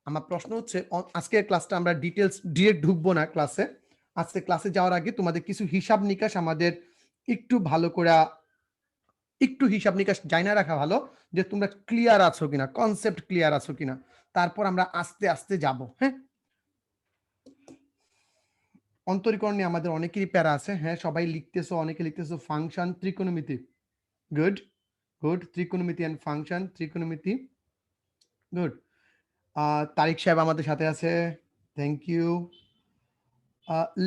আমার প্রশ্ন হচ্ছে আজকের ক্লাসটা আমরা ডিটেলস ডিরেক্ট ঢুকবো না ক্লাসে। আজকে ক্লাসে যাওয়ার আগে তোমাদের কিছু হিসাব নিকাশ আমাদের একটু ভালো করে একটু হিসাব নিকাশ জানা রাখা ভালো, যে তোমরা ক্লিয়ার আছো কিনা, কনসেপ্ট ক্লিয়ার আছো কিনা। তারপর আমরা আস্তে আস্তে যাব। হ্যাঁ, অন্তরীকরণ নিয়ে আমাদের অনেকেরই প্যারা আছে। হ্যাঁ, সবাই লিখতেছো, অনেকে লিখতেছো ফাংশন ত্রিকোণমিতি। গুড গুড, ত্রিকোণমিতি এন্ড ফাংশন, ত্রিকোণমিতি। গুড। তারিক সাহেব আমাদের সাথে আছে, থ্যাংক ইউ।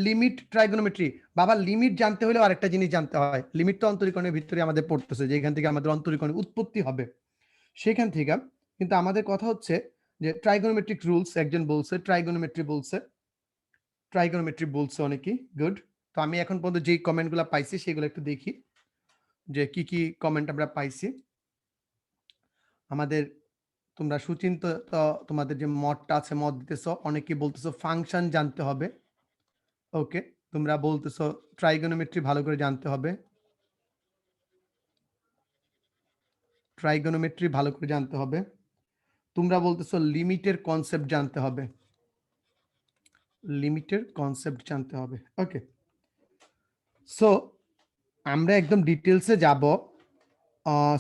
লিমিট ট্রাইগোনোমেট্রি, বাবা লিমিট জানতে হলে আরেকটা জিনিস জানতে হয়। লিমিট তো অন্তরীকরণের ভিতরে আমাদের পড়তেছে, যেখান থেকে আমাদের অন্তরীকরণের উৎপত্তি হবে সেখান থেকে। কিন্তু আমাদের কথা হচ্ছে যে ট্রাইগোনোমেট্রিক রুলস, একজন বলছে ট্রাইগোনোমেট্রি বলছে, ট্রাইগোনোমেট্রি বলছে অনেকেই। গুড। তো আমি এখন পর্যন্ত যেই কমেন্টগুলো পাইছি সেগুলো একটু দেখি যে কি কি কমেন্ট আমরা পাইছি। আমাদের তোমরা সুচিন্ত, তোমাদের যে মতটা আছে, মত দিতেছো, অনেকে বলতেছো ফাংশন জানতে হবে। ওকে, তোমরা বলতেছো ট্রাইগোনোমেট্রি ভালো করে জানতে হবে, ট্রাইগোনোমেট্রি ভালো করে জানতে হবে। তোমরা বলতেছো লিমিটের কনসেপ্ট জানতে হবে, লিমিটের কনসেপ্ট জানতে হবে। ওকে, সো আমরা একদম ডিটেলসে যাব।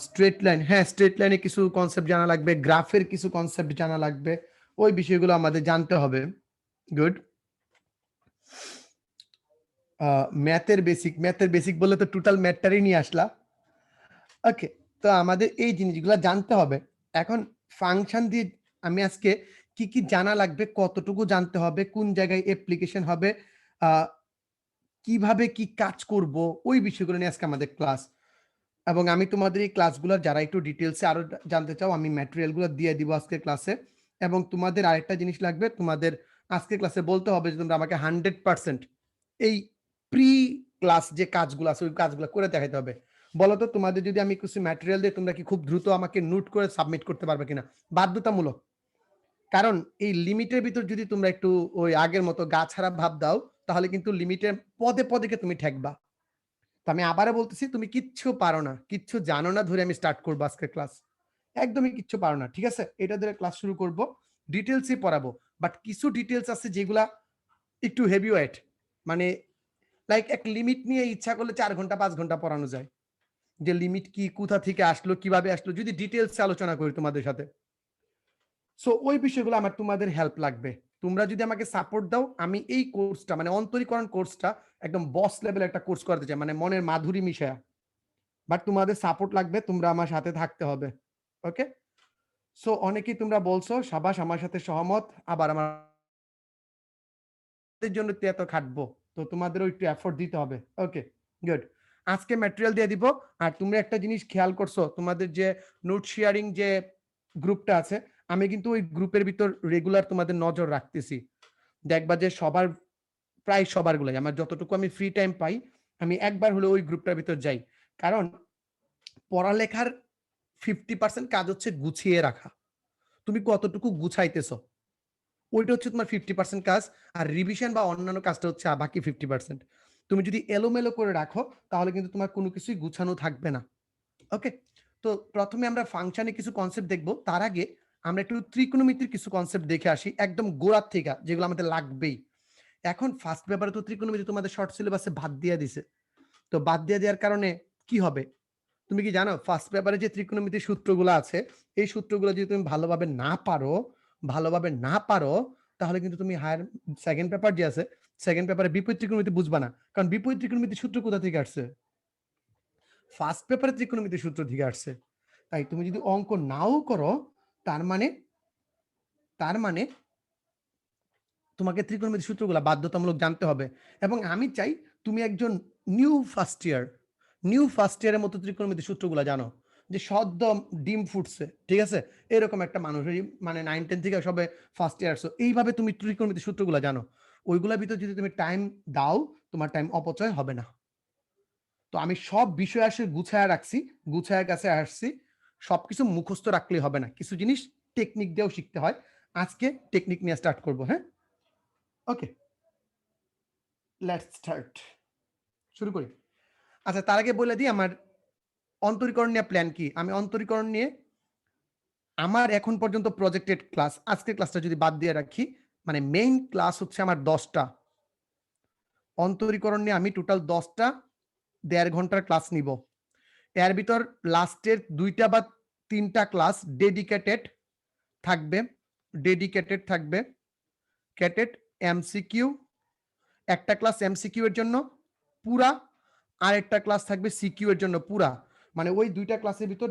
স্ট্রেট লাইন, হ্যাঁ স্ট্রেট লাইনে কিছু কনসেপ্ট জানা লাগবে, গ্রাফের কিছু কনসেপ্ট জানা লাগবে, ওই বিষয়গুলো আমাদের জানতে হবে। গুড। ম্যাথের বেসিক, ম্যাথের বেসিক বলে তো টোটাল ম্যাথটারই নিয়ে আসলা। ওকে, তো আমাদের এই জিনিসগুলো জানতে হবে। এখন ফাংশন দিয়ে আমি আজকে কি কি জানা লাগবে, কতটুকু জানতে হবে, কোন জায়গায় অ্যাপ্লিকেশন হবে, কিভাবে কি কাজ করব, ওই বিষয়গুলো নিয়ে আজকে আমাদের ক্লাস। এবং আমি তোমাদের এই ক্লাসগুলো যারা একটু ডিটেলসে আরো জানতে চাও, আমি ম্যাটেরিয়ালগুলো দিয়ে দিব আজকে ক্লাসে। এবং তোমাদের আরেকটা জিনিস লাগবে, তোমাদের আজকে ক্লাসে বলতে হবে যে তোমরা আমাকে 100% এই প্রি ক্লাস যে কাজগুলো আছে ওই কাজগুলো করে দেখাতে হবে। বলো তো, তোমাদের যদি আমি কিছু ম্যাটেরিয়াল দিই, তোমরা কি খুব দ্রুত আমাকে নোট করে সাবমিট করতে পারবে কিনা? বাধ্যতামূলক। কারণ এই লিমিটের ভিতর যদি তোমরা একটু ওই আগের মতো গা ছাড়া ভাব দাও, তাহলে কিন্তু লিমিটের পদে পদে তুমি ঠেকবা। তো আমি আবারও বলতেছি, তুমি কিচ্ছু পারো না, কিচ্ছু জানো না ধরে আমি স্টার্ট করবো আজকে ক্লাস। একদমই কিচ্ছু পারো না, ঠিক আছে? এটা ধরে ক্লাস শুরু করব, ডিটেলসই পড়াবো। বাট কিছু ডিটেলস আছে যেগুলা একটু হেভি ওয়েট, মানে লাইক এক লিমিট নিয়ে ইচ্ছা করলে 4 ঘন্টা 5 ঘন্টা পড়ানো যায়। যে লিমিট কি, কোথা থেকে আসলো, কিভাবে আসলো, যদি ডিটেলস আলোচনা করি তোমাদের সাথে, সো ওই বিষয়গুলো আমার তোমাদের হেল্প লাগবে। তোমরা যদি আমাকে সাপোর্ট দাও, আমি এই কোর্সটা মানে অন্তরীকরণ কোর্সটা একদম বস লেভেল একটা কোর্স করতে চাই, মানে মনের মাধুরী মিশায়া। বাট তোমাদের সাপোর্ট লাগবে, তোমরা আমার সাথে থাকতে হবে। ওকে, সো অনেকেই তোমরা বলছো সাবাস, আমার সাথে সহমত। আবার আমার জন্য এত খাটবো, তো তোমাদেরও একটু এফোর্ট দিতে হবে। ওকে, গুড। আজকে ম্যাটেরিয়াল দিয়ে দিব। আর তোমরা একটা জিনিস খেয়াল করছো, তোমাদের যে নোট শেয়ারিং যে গ্রুপটা আছে, আমি কিন্তু ওই গ্রুপের ভিতর রেগুলার তোমাদের নজর রাখতেছি। দেখবা যে সবার, প্রায় সবার গুলাই, আমার যতটুকু আমি ফ্রি টাইম পাই, আমি একবার হলে ওই গ্রুপটার ভিতর যাই। কারণ পড়ালেখার 50% কাজ হচ্ছে গুছিয়ে রাখা। তুমি কতটুকু গুছাইতেছো, ওইটা হচ্ছে তোমার 50% কাজ। আর রিভিশন বা অন্যান্য কাজটা হচ্ছে বাকি 50%। তুমি যদি এলোমেলো করে রাখো, তাহলে কিন্তু তোমার কোনো কিছুই গুছানো থাকবে না। ওকে, তো প্রথমে আমরা ফাংশনে কিছু কনসেপ্ট দেখব। তার আগে আমরা একটু ত্রিকোণমিতির কিছু কনসেপ্ট দেখে আসি, একদম গোড়ার থেকে, যেগুলো আমাদের লাগবেই। এখন ফার্স্ট পেপারে তো ত্রিকোণমিতি তোমাদের শর্ট সিলেবাসে বাদ দিয়ে দিছে। তো বাদ দিয়ে দেওয়ার কারণে কি হবে, তুমি কি জানো? ফার্স্ট পেপারে যে ত্রিকোণমিতির সূত্রগুলো আছে, এই সূত্রগুলো যদি তুমি ভালোভাবে না পারো, ভালোভাবে না পারো, তাহলে কিন্তু তুমি হায়ার সেকেন্ড পেপার যে আছে, সেকেন্ড পেপারে বিপরীত ত্রিকোণমিতি বুঝবা না। কারণ বিপরীত ত্রিকোণমিতির সূত্র কোথা থেকে আসছে? ফার্স্ট পেপারে ত্রিকোণমিতির সূত্র থেকে আসছে। তাই তুমি যদি অঙ্ক নাও করো, তার মানে তোমাকে ত্রিকোণমিতির সূত্রগুলো বাধ্যতামূলক জানতে হবে। এবং আমি চাই তুমি একজন নিউ ফার্স্ট ইয়ারের মতো ত্রিকোণমিতির সূত্রগুলো জানো, যে সদ্য ডিম ফুটছে, ঠিক আছে, এরকম একটা মানুষ, মানে 9-10 থেকে সবে ফার্স্ট ইয়ার আসছো, এইভাবে তুমি ত্রিকোণমিতির সূত্রগুলো জানো। ওইগুলোর ভিতর যদি তুমি টাইম দাও, তোমার টাইম অপচয় হবে না। তো আমি সব বিষয় আসে গুছায় রাখছি, গুছায় কাছে আসছি। সবকিছু মুখস্থ রাখলেই হবে না, কিছু জিনিস টেকনিক দিয়েও শিখতে হয়। আজকে টেকনিক নিয়ে স্টার্ট করবো। হ্যাঁ, ওকে, লেটস স্টার্ট, শুরু করি। আচ্ছা, তার আগে বলে দিই আমার অন্তরীকরণ নিয়ে প্ল্যান কি। আমি অন্তরীকরণ নিয়ে আমার এখন পর্যন্ত প্রজেক্টেড ক্লাস, আজকের ক্লাসটা যদি বাদ দিয়ে রাখি, মানে মেইন ক্লাস হচ্ছে আমার 10টা। অন্তরীকরণ নিয়ে আমি টোটাল 10টা 1.5 ঘন্টার ক্লাস নিব। এর ভিতর লাস্টের 2টা বা 3টা ক্লাস ডেডিকেটেড থাকবে, ক্যাটেড এমসিকিউ, একটা ক্লাস এমসিকিউ এর জন্য পুরা, আর একটা ক্লাস থাকবে সিকিউ এর জন্য পুরা। মানে ওই 2টা ক্লাসের ভিতর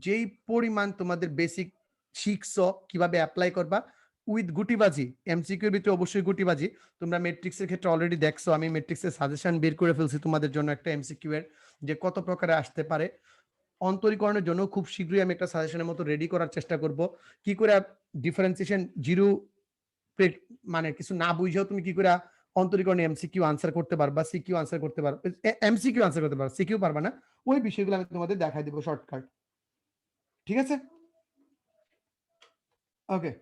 যেই পরিমাণ তোমাদের বেসিক শিখছো, কিভাবে অ্যাপ্লাই করবা উইথ গুটিবাজি, এমসিকিউ এর ভিতরে অবশ্যই গুটিবাজি। তোমরা ম্যাট্রিক্সের ক্ষেত্রে অলরেডি দেখছো, আমি ম্যাট্রিক্সের সাজেশন বের করে ফেলছি তোমাদের জন্য একটা এমসিকিউ এর, যে কত প্রকারে আসতে পারে। অন্তরীকরণের জন্য খুব শীঘ্রই আমি একটা সাজেশনের মতো রেডি করার চেষ্টা করব, কি করে ডিফারেন্সিয়েশন জিরো মানে কিছু না বুঝেও তুমি কি করে অন্তরীকরণে এমসিকিউ আনসার করতে পারবা, সিকিউ আনসার করতে পারবা, এমসিকিউ আনসার করতে পারবা, সিকিউ পারবা না, ওই বিষয়গুলো আমি তোমাদের দেখাই দেব শর্টকাট। ঠিক আছে, ওকে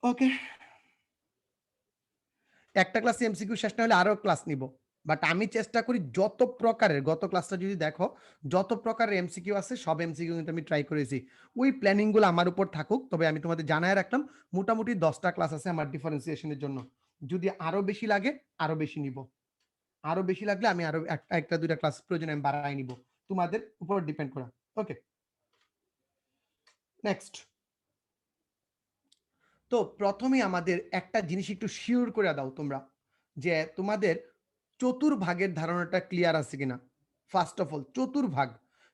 ওকে। একটা ক্লাস এমসিকিউ শেষ না হলে আরো ক্লাস নিব, বাট আমি চেষ্টা করি যত প্রকারের, গত ক্লাসটা যদি দেখো যত প্রকারের এমসিকিউ আছে সব এমসিকিউ কিন্তু আমি ট্রাই করেছি। ওই প্ল্যানিং গুলো আমার উপর থাকুক, তবে আমি তোমাদের জানায় রাখলাম মোটামুটি 10টা ক্লাস আছে আমার ডিফারেন্সিয়েশনের জন্য। যদি আরো বেশি লাগে আরো বেশি নিব, আরো বেশি লাগলে আমি আরো একটা 2টা ক্লাস প্রয়োজনে আমি বাড়াই নিব, তোমাদের উপর ডিপেন্ড করা। ওকে, নেক্সট। তো প্রথমে আমাদের একটা জিনিস একটু শিওর করে দাও তোমরা, যে তোমাদের চতুর্ভাগের ধারণাটা ক্লিয়ার আছে কিনা। ফার্স্ট অফ অল চতুর্ভাগ,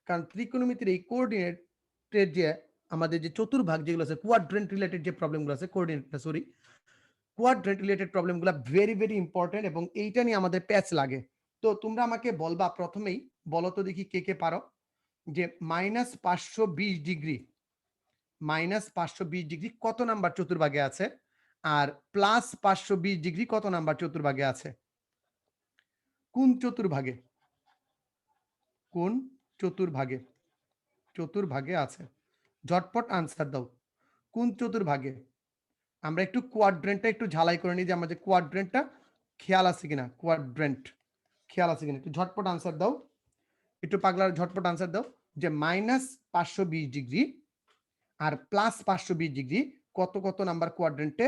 কারণ ত্রিকোণমিতির এই কোঅর্ডিনেটের যে আমাদের যে চতুর্ভাগ যেগুলো আছে, কোয়াড্রেন্ট রিলেটেড যে প্রবলেমগুলো আছে, কোয়াড্রেন্ট রিলেটেড প্রবলেমগুলো ভেরি ভেরি ইম্পর্টেন্ট, এবং এইটা নিয়ে আমাদের প্যাচ লাগে। তো তোমরা আমাকে বলবা, প্রথমেই বলো তো দেখি কে কে পারো, যে -520 ডিগ্রি কত নাম্বার চতুর্ভাগে আছে, আর +520 ডিগ্রি কত নাম্বার চতুর্ভাগে আছে, কোন চতুর্ভাগে, কোন চতুর্ভাগে চতুর্ভাগে আছে, ঝটপট আনসার দাও, কোন চতুর্ভাগে। আমরা একটু কোয়াড্রেন্টটা একটু ঝালাই করে নিই, যে আমাদের কোয়াড্রেন্টটা খেয়াল আছে কিনা, একটু ঝটপট আনসার দাও, একটু পাগলার ঝটপট আনসার দাও, যে -520 ডিগ্রি আর +520 ডিগ্রি কত কত নাম্বার কোয়াড্রেন্টে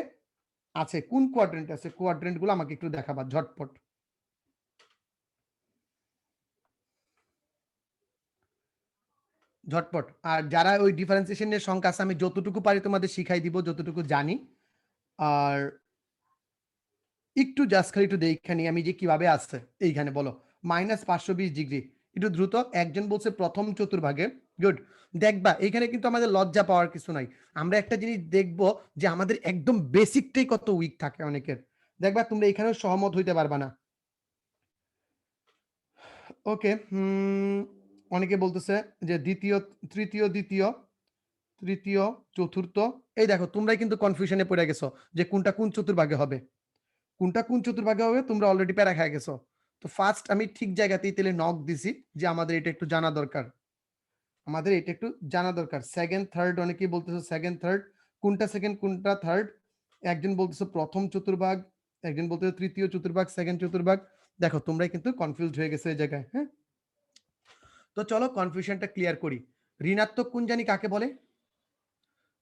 আছে, কোন কোয়াড্রেন্টে আছে, কোয়াড্রেন্ট গুলো আমাকে একটু দেখাবা ঝটপট। আর যারা ওই ডিফারেন্সিয়েশনের সংখ্যা আছে, আমি যতটুকু পারি তোমাদের শিখাই দিব, যতটুকু জানি। আর একটু জাস্ট খালি একটু দেখানি আমি যে কিভাবে আসছে, এইখানে বলো -520 ডিগ্রি, একটু দ্রুত। একজন বলছে প্রথম চতুর্ভাগে, গুড। দেখবা এখানে কিন্তু আমাদের লজ্জা পাওয়ার কিছু নাই, আমরা একটা জিনিস দেখব যে আমাদের একদম বেসিকটাই কত উইক থাকে অনেকের, দেখবা তোমরা এখানেও সহমত হইতে পারবা না। ওকে, অনেকে বলতেছে যে তৃতীয় চতুর্থ, এই দেখো তোমরাই কিন্তু কনফিউশনে পড়ে গেছো যে কোনটা কোন চতুর্ভাগে হবে, তোমরা অলরেডি প্যারা খায় গেছো। তো ফার্স্ট আমি ঠিক জায়গাতেই তেলে নক দিছি, যে আমাদের এটা একটু জানা দরকার, সেকেন্ড থার্ড, অনেকেই বলতেছে সেকেন্ড থার্ড, কোনটা সেকেন্ড কোনটা থার্ড, একজন বলতেছে প্রথম চতুর্ভাগ, একজন বলতেছে তৃতীয় চতুর্ভাগ, সেকেন্ড চতুর্ভাগ। দেখো তোমরাই কিন্তু কনফিউজড হয়ে গেছে এই জায়গায়। হ্যাঁ, তো চলো কনফিউশনটা ক্লিয়ার করি। ঋণাত্মক কোণ জানি কাকে বলে,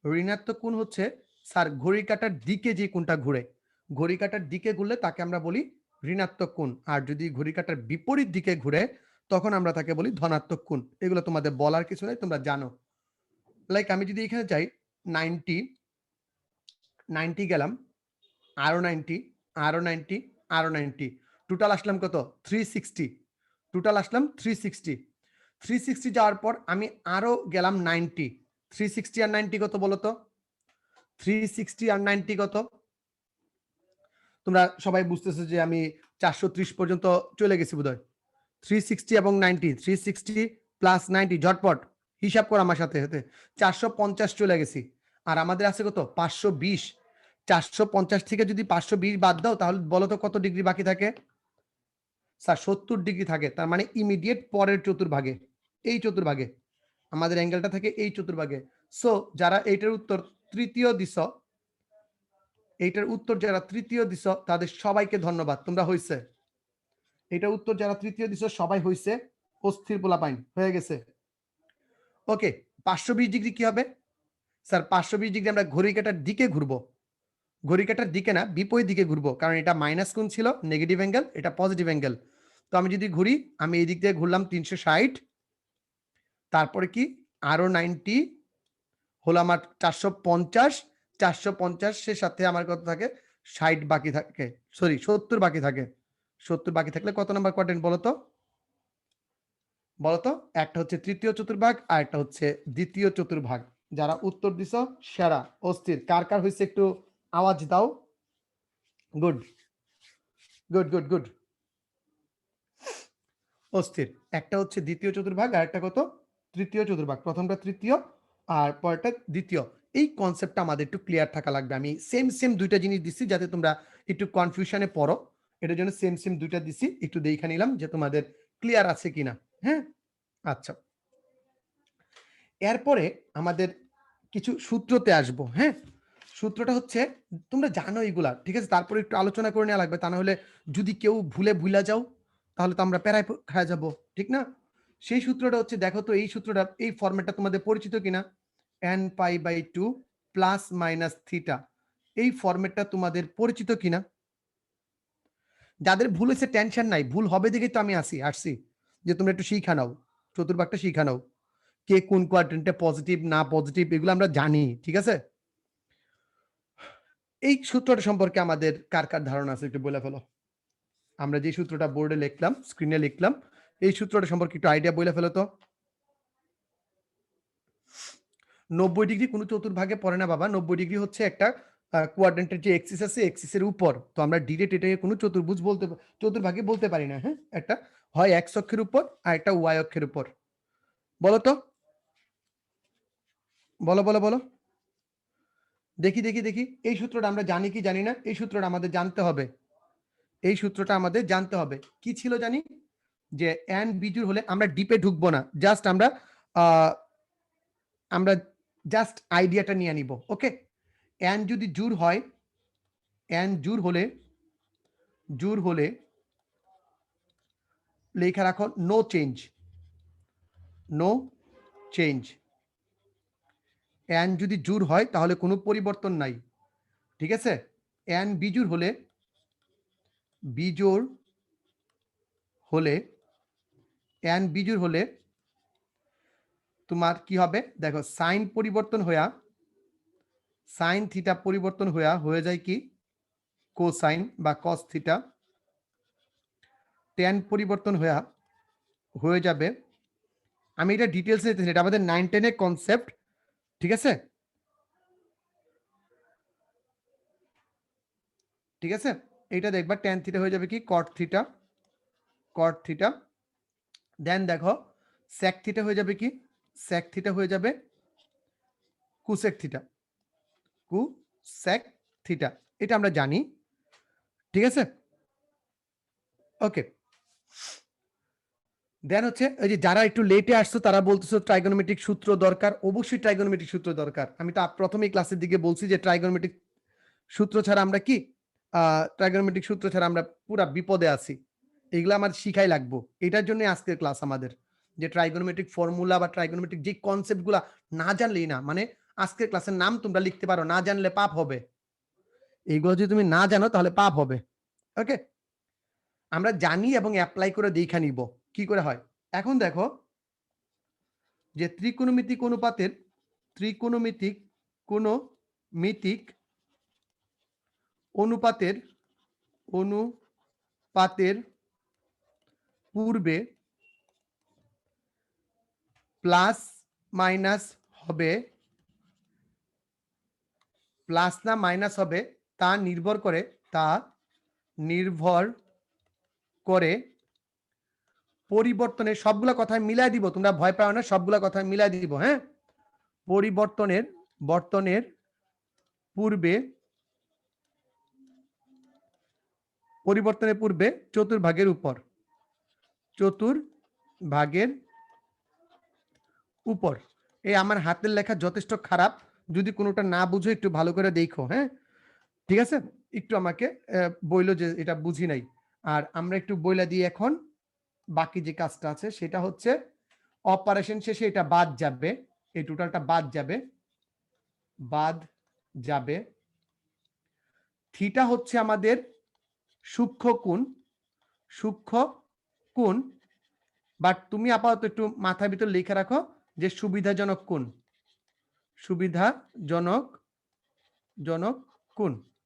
ঋণাত্মক কোণ হচ্ছে স্যার ঘড়ি কাটার দিকে যে কোণটা ঘুরে, ঘড়ি কাটার দিকে ঘুরলে তাকে আমরা বলি ঋণাত্মক কোণ, আর যদি ঘড়ি কাটার বিপরীত দিকে ঘুরে তখন আমরা তাকে বলি ধনাত্মক কোণ। এগুলো তোমাদের বলার কিছু নাই, তোমরা জানো। লাইক আমি যদি এখানে যাই 90 গেলাম, আরো 90, আরো 90, আরো 90, টোটাল আসলাম কত 360, থ্রি সিক্সটি যাওয়ার পর আমি আরো গেলাম 90, 360 আর 90 কত বলো তো, 360 আর 90 কত, তোমরা সবাই বুঝতেছো যে আমি 430 পর্যন্ত চলে গেছি বোধহয়। 360 এবং 90, 360 প্লাস 90, ঝটপট হিসাব কর আমার সাথে সাথে, 450 চলে গেছি। আর আমাদের আছে কত 520, 450 থেকে যদি 520 বাদ দাও তাহলে বলো তো কত ডিগ্রি বাকি থাকে, স্যার 70 ডিগ্রি থাকে। তার মানে ইমিডিয়েট পরের চতুর্ভাগে, এই চতুর্ভাগে আমাদের অ্যাঙ্গেলটা থাকে, এই চতুর্ভাগে। সো যারা এইটার উত্তর তৃতীয় দিছ, এইটার উত্তর যারা তৃতীয় দিছ তাদের সবাইকে ধন্যবাদ, তোমরা হইছে। এটার উত্তর যারা তৃতীয় দিছ সবাই হইছে, অস্থির পোলাপাইন হয়ে গেছে। ওকে, 520 ডিগ্রি কি হবে স্যার? 520 ডিগ্রি আমরা ঘড়ি কাঁটার দিকে ঘুরবো। ঘড়ি কাঁটার দিকে না, বিপরীত দিকে ঘুরবো, কারণ এটা মাইনাস কোণ ছিল, নেগেটিভ অ্যাঙ্গেল, এটা পজিটিভ অ্যাঙ্গেল। তো আমি যদি ঘুরি, আমি এই দিক দিয়ে ঘুরলাম 360, তারপরে কি আরো 90 হলো আমার 450, 450 এর সাথে আমার কত থাকে? 60 বাকি থাকে, সরি 70 বাকি থাকে। 70 বাকি থাকলে কত নাম্বার কোয়াড্রেন্ট বলো তো? বলতো? একটা হচ্ছে তৃতীয় চতুর্ভাগ আর একটা হচ্ছে দ্বিতীয় চতুর্ভাগ। যারা উত্তর দিছ সেরা, অস্থির। কার কার হয়েছে একটু আওয়াজ দাও। গুড গুড গুড গুড, অস্থির। একটা হচ্ছে দ্বিতীয় চতুর্ভাগ আর একটা কত? তৃতীয় চতুর্ভাগ। প্রথমটা তৃতীয় আর পরেরটা দ্বিতীয়। এই কনসেপ্টটা আমাদের একটু ক্লিয়ার থাকা লাগবে। আমি সেম সেম দুইটা জিনিস দিচ্ছি যাতে তোমরা একটু কনফিউশনে পড়ো, এটার জন্য সেম সেম দুইটা দিচ্ছি, একটু দেখে নিলাম যে তোমাদের ক্লিয়ার আছে কিনা। হ্যাঁ, আচ্ছা। এরপরে আমাদের কিছু সূত্রতে আসবো। হ্যাঁ, সূত্রটা হচ্ছে তোমরা জানো এইগুলা, ঠিক আছে? তারপরে একটু আলোচনা করে নেওয়া লাগবে, তা না হলে যদি কেউ ভুলে যাও তাহলে তো আমরা প্যারায় খাওয়া যাবো, ঠিক না? সেই সূত্রটা হচ্ছে, দেখো তো এই সূত্রটা, এই ফরম্যাটটা তোমাদের পরিচিত কিনা? n pi by 2 plus minus theta, এই ফরম্যাটটা তোমাদের পরিচিত কিনা? যাদের ভুল হয়েছে টেনশন নাই, ভুল হবে দেখে তো আমি আসছি যে তোমরা একটু শিখা নাও, চতুর্ভাগটা শিখা নাও, কে কোন কোয়াড্রেন্টে পজিটিভ না পজিটিভ এগুলো আমরা জানি, ঠিক আছে? এই সূত্রটা সম্পর্কে আমাদের কার কার ধারণা আছে একটু বলে ফেলো। আমরা যে সূত্রটা বোর্ডে লিখলাম, স্ক্রিনে লিখলাম, এই সূত্রটা সম্পর্কে একটু আইডিয়া বলে ফেলো তো। 90 ডিগ্রি কোনো চতুর্ভাগে পড়ে না বাবা। 90 ডিগ্রি হচ্ছে একটা কোয়াড্রেন্টের যে এক্সিস আছে, এক্সিসের উপর। তো আমরা ডিরেক্ট এটাকে কোনো চতুর্ভুজ বলতে, চতুর্ভাগে বলতে পারি না। হ্যাঁ, একটা হয় এক্স অক্ষের উপর আর একটা ওয়াই অক্ষের উপর। বলো তো, বলো বলো বলো, দেখি দেখি দেখি, এই সূত্রটা আমরা জানি কি জানি না? এই সূত্রটা আমাদের জানতে হবে। এই সূত্রটা আমাদের জানতে হবে। কি ছিল জানি? যে এন বিজুর হলে, আমরা ডিপে ঢুকবো না, জাস্ট আমরা জাস্ট আইডিয়াটা নিয়ে নিব। ওকে, এন যদি জোড় হয়, এন জোড় হলে লেখা রাখো no change, no change. N যদি জোড় হয় তাহলে কোনো পরিবর্তন নাই, ঠিক আছে? এন বিজোড় হলে, বিজোড় হলে, এন বিজোড় হলে তোমার কি হবে? দেখো, সাইন পরিবর্তন হইয়া, সাইন থিটা পরিবর্তন হইয়া হয়ে যায় কি কোসাইন বা কস থিটা, ট্যান পরিবর্তন হইয়া হয়ে যাবে, আমি এটা ডিটেলসে দিতেছি, এটা আমাদের 9-10 এর কনসেপ্ট, ঠিক আছে? ঠিক আছে, এটা দেখবা ট্যান থিটা হয়ে যাবে কি কট থিটা, কট থিটা। দেন দেখো সেক থিটা হয়ে যাবে কি, সেক থিটা হয়ে যাবে কুসেক থিটা, কুসেক থিটা, এটা আমরা জানি, ঠিক আছে? ওকে, দেন হচ্ছে এই যে যারা একটু লেটে আসছো তারা বলতেছো ট্রাইগোনোমেট্রিক সূত্র দরকার। অবশ্যই ট্রাইগোনোমেট্রিক সূত্র দরকার। আমি তো প্রথমেই ক্লাসের দিকে বলছি যে ট্রাইগোনোমেট্রিক সূত্র ছাড়া আমরা কি, ট্রাইগোনোমেট্রিক সূত্র ছাড়া আমরা পুরা বিপদে আছি। এগুলো আমার শিখাই লাগবো। এটার জন্য আজকের ক্লাস আমাদের, যে ট্রাইগোনোমেট্রিক ফর্মুলা বা ট্রাইগোনোমেট্রিক যে কনসেপ্টগুলো না জানলেই না, মানে আজকের ক্লাসের নাম তোমরা লিখতে পারো, না জানলে পাপ হবে। এইগুলো যদি তুমি না জানো তাহলে পাপ হবে। ওকে, আমরা জানি এবং অ্যাপ্লাই করে দেখা নিব কি করে হয়। এখন দেখো যে ত্রিকোণমিতিক অনুপাতের, ত্রিকোণমিতিক কোণমিতিক অনুপাতের, অনুপাতের পূর্বে প্লাস মাইনাস হবে, প্লাস না মাইনাস হবে তা নির্ভর করে, তা নির্ভর করে পরিবর্তনের, সবগুলা কথা মিলাই দিব, তোমরা ভয় পাও না, সবগুলা কথা মিলাই দিব। হ্যাঁ, পরিবর্তনের, বর্তনের পূর্বে, পরিবর্তনের পূর্বে চতুর্ভাগের উপর, চতুর্ভাগের উপর। এই আমার হাতের লেখা যথেষ্ট খারাপ, যদি কোনোটা না বুঝো একটু ভালো করে দেখো। হ্যাঁ, ঠিক আছে, একটু আমাকে বইলো যে এটা বুঝি নাই। আর আমরা একটু বইলা দিই এখন, বাকি যে কাজটা আছে সেটা হচ্ছে অপারেশন শেষে এটা বাদ যাবে, এই টোটালটা বাদ যাবে। থিটা হচ্ছে আমাদের সূক্ষ্ম কোণ, বাট তুমি আপাতত একটু মাথার ভিতর লিখে রাখো যে সুবিধাজনক কোণ,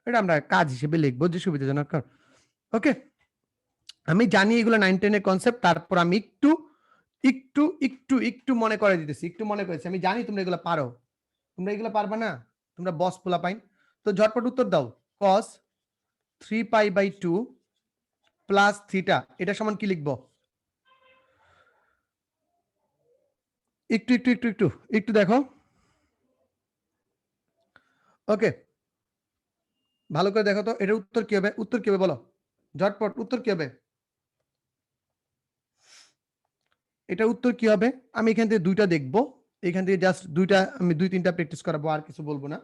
এটা আমরা কাজ হিসেবে লিখবো যে সুবিধাজনক কোণ। ওকে, আমি জানি এগুলো 9 10 এর কনসেপ্ট, তারপর আমি একটু মনে করে দিতেছি, আমি জানি তোমরা এগুলো পারো, তোমরা এগুলো পারবা না, তোমরা বস পোলা পাইন। তো ঝটপট উত্তর দাও। cos 3π/2 প্লাস থিটা, এটা সমান কি লিখবো? একটু দেখো। ওকে, ভালো করে দেখো তো এটার উত্তর কি হবে, বলো ঝটপট, উত্তর কি হবে? এটা উত্তর কি হবে? আমি এখান থেকে দুইটা দেখবো, এখান থেকে জাস্ট দুইটা, আমি 2-3টা প্র্যাকটিস করাবো, আর কিছু বলবো না।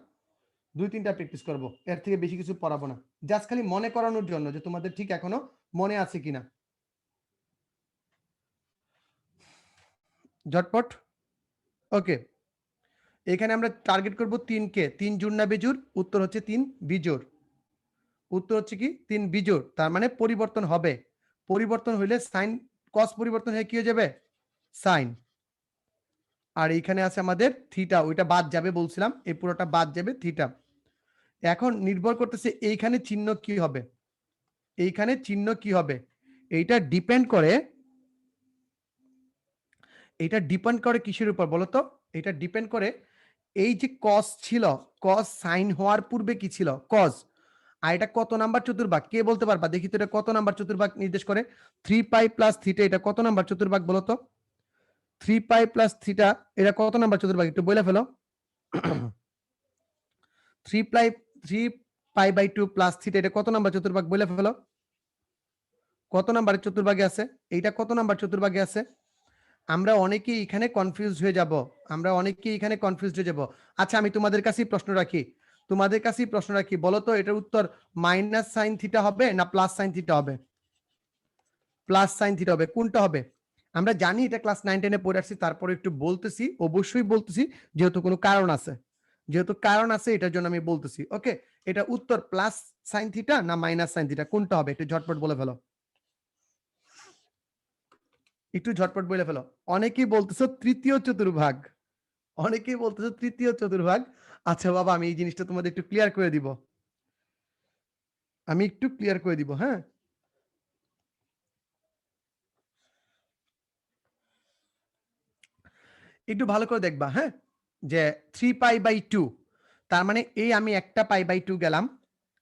2-3টা প্র্যাকটিস করবো, এর থেকে বেশি কিছু পড়াবো না, জাস্ট খালি মনে করানোর জন্য যে তোমাদের ঠিক এখনো মনে আছে কিনা। ঝটপট। ওকে, এখানে আমরা টার্গেট করব 3 কে। 3 জোড় না বেজোড়? উত্তর হচ্ছে 3 বিজোড়। উত্তর হচ্ছে কি 3 বিজোড়, তার মানে পরিবর্তন হবে। পরিবর্তন হইলে সাইন কস পরিবর্তন হয়ে কি হয়ে যাবে? সাইন। আর এইখানে আছে আমাদের থিটা, ওইটা বাদ যাবে বলছিলাম, এই পুরোটা বাদ যাবে থিটা। এখন নির্ভর করতেছে এইখানে চিহ্ন কি হবে, এইটা ডিপেন্ড করে কিসের উপর বলো তো? এটা ডিপেন্ড করে এই যে কস ছিল, কস সাইন হওয়ার পূর্বে কি ছিল? কস। আর এটা কত নাম্বার চতুর্ভাগ কে বলতে পারবা? দেখি তো এটা কত নাম্বার চতুর্ভাগ নির্দেশ করে? 3π + θ, এটা কত নাম্বার চতুর্ভাগ বলো তো? 3π + θ এটা কত নাম্বার চতুর্ভাগ একটু বলে ফেলো। 3π/2 + θ এটা কত নাম্বার চতুর্ভাগ বলে ফেলো। কত নাম্বার চতুর্ভাগে আছে? এইটা কত নাম্বার চতুর্ভাগে আছে? আমরা অনেকেই এখানে কনফিউজড হয়ে যাব, আচ্ছা, আমি তোমাদের কাছেই প্রশ্ন রাখি, বলো তো এটার উত্তর মাইনাস সাইন থিটা হবে না প্লাস সাইন থিটা হবে? প্লাস সাইন থিটা হবে। কোনটা হবে? আমরা জানি এটা ক্লাস 9 10 এ পড়ে আসছি, তারপরে একটু বলতেছি, অবশ্যই বলতেছি, যেহেতু কোনো কারণ আছে, এটার জন্য আমি বলতেছি। ওকে, এটা উত্তর প্লাস সাইন থিটা না মাইনাস সাইন থিটা, কোনটা হবে? একটু ঝটপট বলে ফেলো, অনেকেই বলতেছো তৃতীয় চতুর্ভাগ। আচ্ছা বাবা, আমি এই জিনিসটা তোমাদের একটু ক্লিয়ার করে দিব, হ্যাঁ। একটু ভালো করে দেখবা, হ্যাঁ, যে 3π/2, তার মানে এই আমি একটা π/2 গেলাম,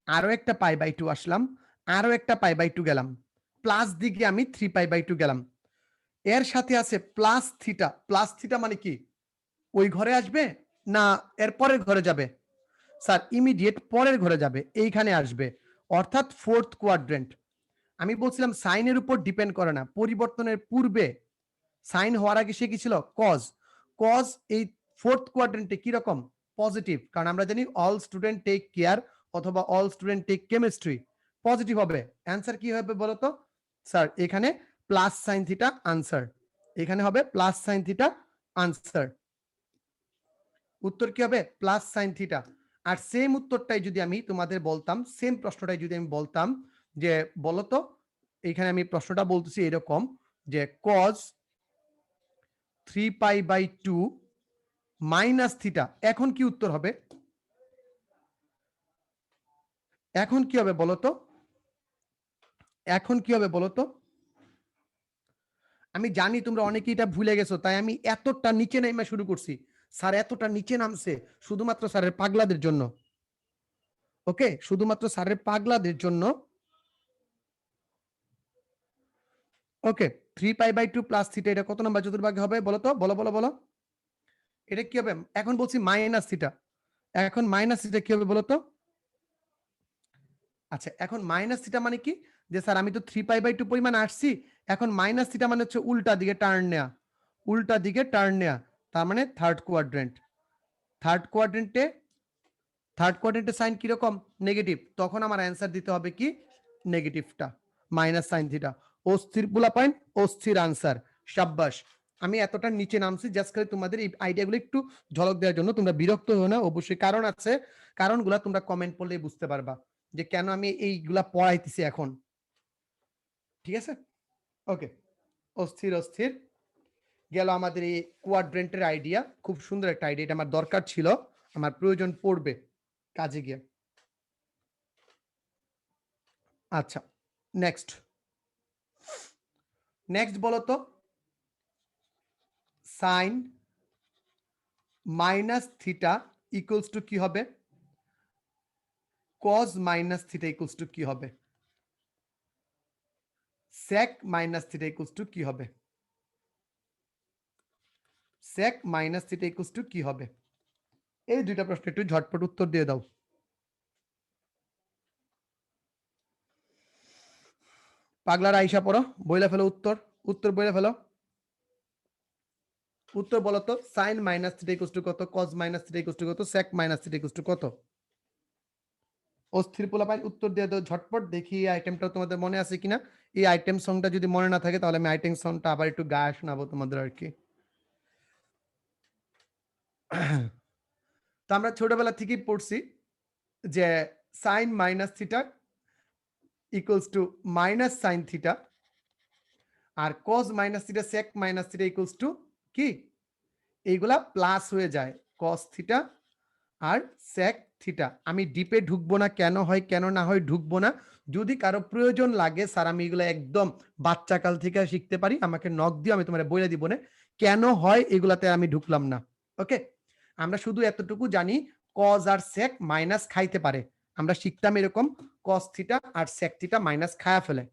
আরো একটা π/2 আসলাম, আরো একটা π/2 গেলাম, প্লাস দিকে আমি 3π/2 গেলাম, এর সাথে আছে প্লাস থিটা মানে কি ওই ঘরে আসবে না এর পরের ঘরে যাবে? স্যার ইমিডিয়েট পরের ঘরে যাবে, এইখানে আসবে, অর্থাৎ ফোর্থ কোয়াড্রেন্ট। আমি বলছিলাম সাইনের উপর ডিপেন্ড করে না, পরিবর্তনের পূর্বে সাইন হওয়ার আগে সে কি ছিল? কজ এই ফোর্থ কোয়াড্রেন্টে কি রকম? পজিটিভ, কারণ আমরা জানি অল স্টুডেন্ট টেক কেয়ার অথবা all student take chemistry, positive হবে। অ্যান্সার কি হবে বলতো? স্যার এখানে প্লাস সাইন থিটা আনসার, এখানে হবে প্লাস সাইন থিটা আনসার। উত্তর কি হবে? Plus sine theta. আর সেম উত্তরটাই যদি আমি তোমাদের বলতাম, সেম প্রশ্নটাই যদি আমি বলতাম যে বলতো, এখানে আমি প্রশ্নটা বলতেছি এরকম যে cos 3π/2 মাইনাস থিটা, এখন কি উত্তর হবে? এখন কি হবে বলতো? আমি জানি তোমরা অনেকেই এটা ভুলে গেছো, তাই আমি এতটা নিচে নেমে শুরু করছি। স্যার এতটা নিচে নামছে শুধুমাত্র স্যারের পাগলাদের জন্য। ওকে, শুধুমাত্র স্যারের পাগলাদের জন্য। ওকে, 3π/2 প্লাস থিটা এটা কত নাম্বার চতুর্ভাগে হবে বলো তো? বলো। এটা কি হবে? এখন বলছি মাইনাস থিটা, এখন মাইনাস থিটা কি হবে বলো তো? আচ্ছা, এখন মাইনাস থিটা মানে কি? যে স্যার আমি তো 3π/2 পরিমাণ আসছি, এখন মাইনাস থিটা মানে হচ্ছে উল্টা দিকে টার্ন নেয়া, তার মানে থার্ড কোয়াড্রেন্টে সাইন কিরকম? নেগেটিভ, তখন আমার অ্যান্সার দিতে হবে কি? নেগেটিভটা, মাইনাস সাইন থিটা। অস্থির পোলা পয়েন্ট, অস্থির আনসার, সাব্বাস। আমি এতটা নিচে নামছি জাস্ট খালি তোমাদের এই আইডিয়াগুলো একটু ঝলক দেওয়ার জন্য। তোমরা বিরক্ত হও না, অবশ্যই কারণ আছে। কারণগুলা তোমরা কমেন্ট পড়লেই বুঝতে পারবা যে কেন আমি এইগুলা পড়াইতেছি এখন। ঠিক আছে? ওকে, অস্থির অস্থির গেল আমাদের এই কোয়াড্রেন্টের আইডিয়া। খুব সুন্দর একটা আইডিয়া, এটা আমার দরকার ছিল, আমার প্রয়োজন পড়বে কাজে গিয়ে। আচ্ছা, নেক্সট নেক্সট বলো তো, sine minus theta equals to কি হবে? Cos minus theta equals to কি হবে? Sec minus theta equals to কি হবে? Sec minus theta equals to কি হবে? এই দুইটা প্রশ্ন একটু ঝটপট উত্তর দিয়ে দাও। পাগলার আইসা পড়ো, বইলা ফেলো উত্তর, উত্তর বইলা ফেলো। উত্তর বলো তো, sine minus theta equals to কত, cos minus theta equals to কত, sec minus theta equals to কত? অস্থির পোলাপাইন উত্তর দিয়ে দাও ঝটপট, দেখি এই আইটেমটা তোমাদের মনে আছে কিনা। এই আইটেম সংটা যদি মনে না থাকে তাহলে আমি আইটেম সংটা আবার একটু গায়ে শোনাবো তোমাদের আর কি। তো আমরা ছোটবেলা থেকেই পড়ছি যে sine minus theta equals to minus sine theta, আর cos minus theta sec minus theta equals to কি? এইগুলা প্লাস হয়ে যায়, কস থিটা আর সেক থিটা। আমি ডিপে ঢুকবো না, কেন হয় কেন না হয় ঢুকবো না। যদি কারো প্রয়োজন লাগে স্যার আমি এগুলো একদম বাচ্চাকাল থেকে শিখতে পারি, আমাকে নক দিয়ে আমি তোমার বলে দিব না কেন হয়, এগুলাতে আমি ঢুকলাম না। ওকে, আমরা শুধু এতটুকু জানি কজ আর সেক মাইনাস খাইতে পারে। আমরা শিখতাম এরকম কস থিটা আর সেক থিটা মাইনাস খায়া ফেলে,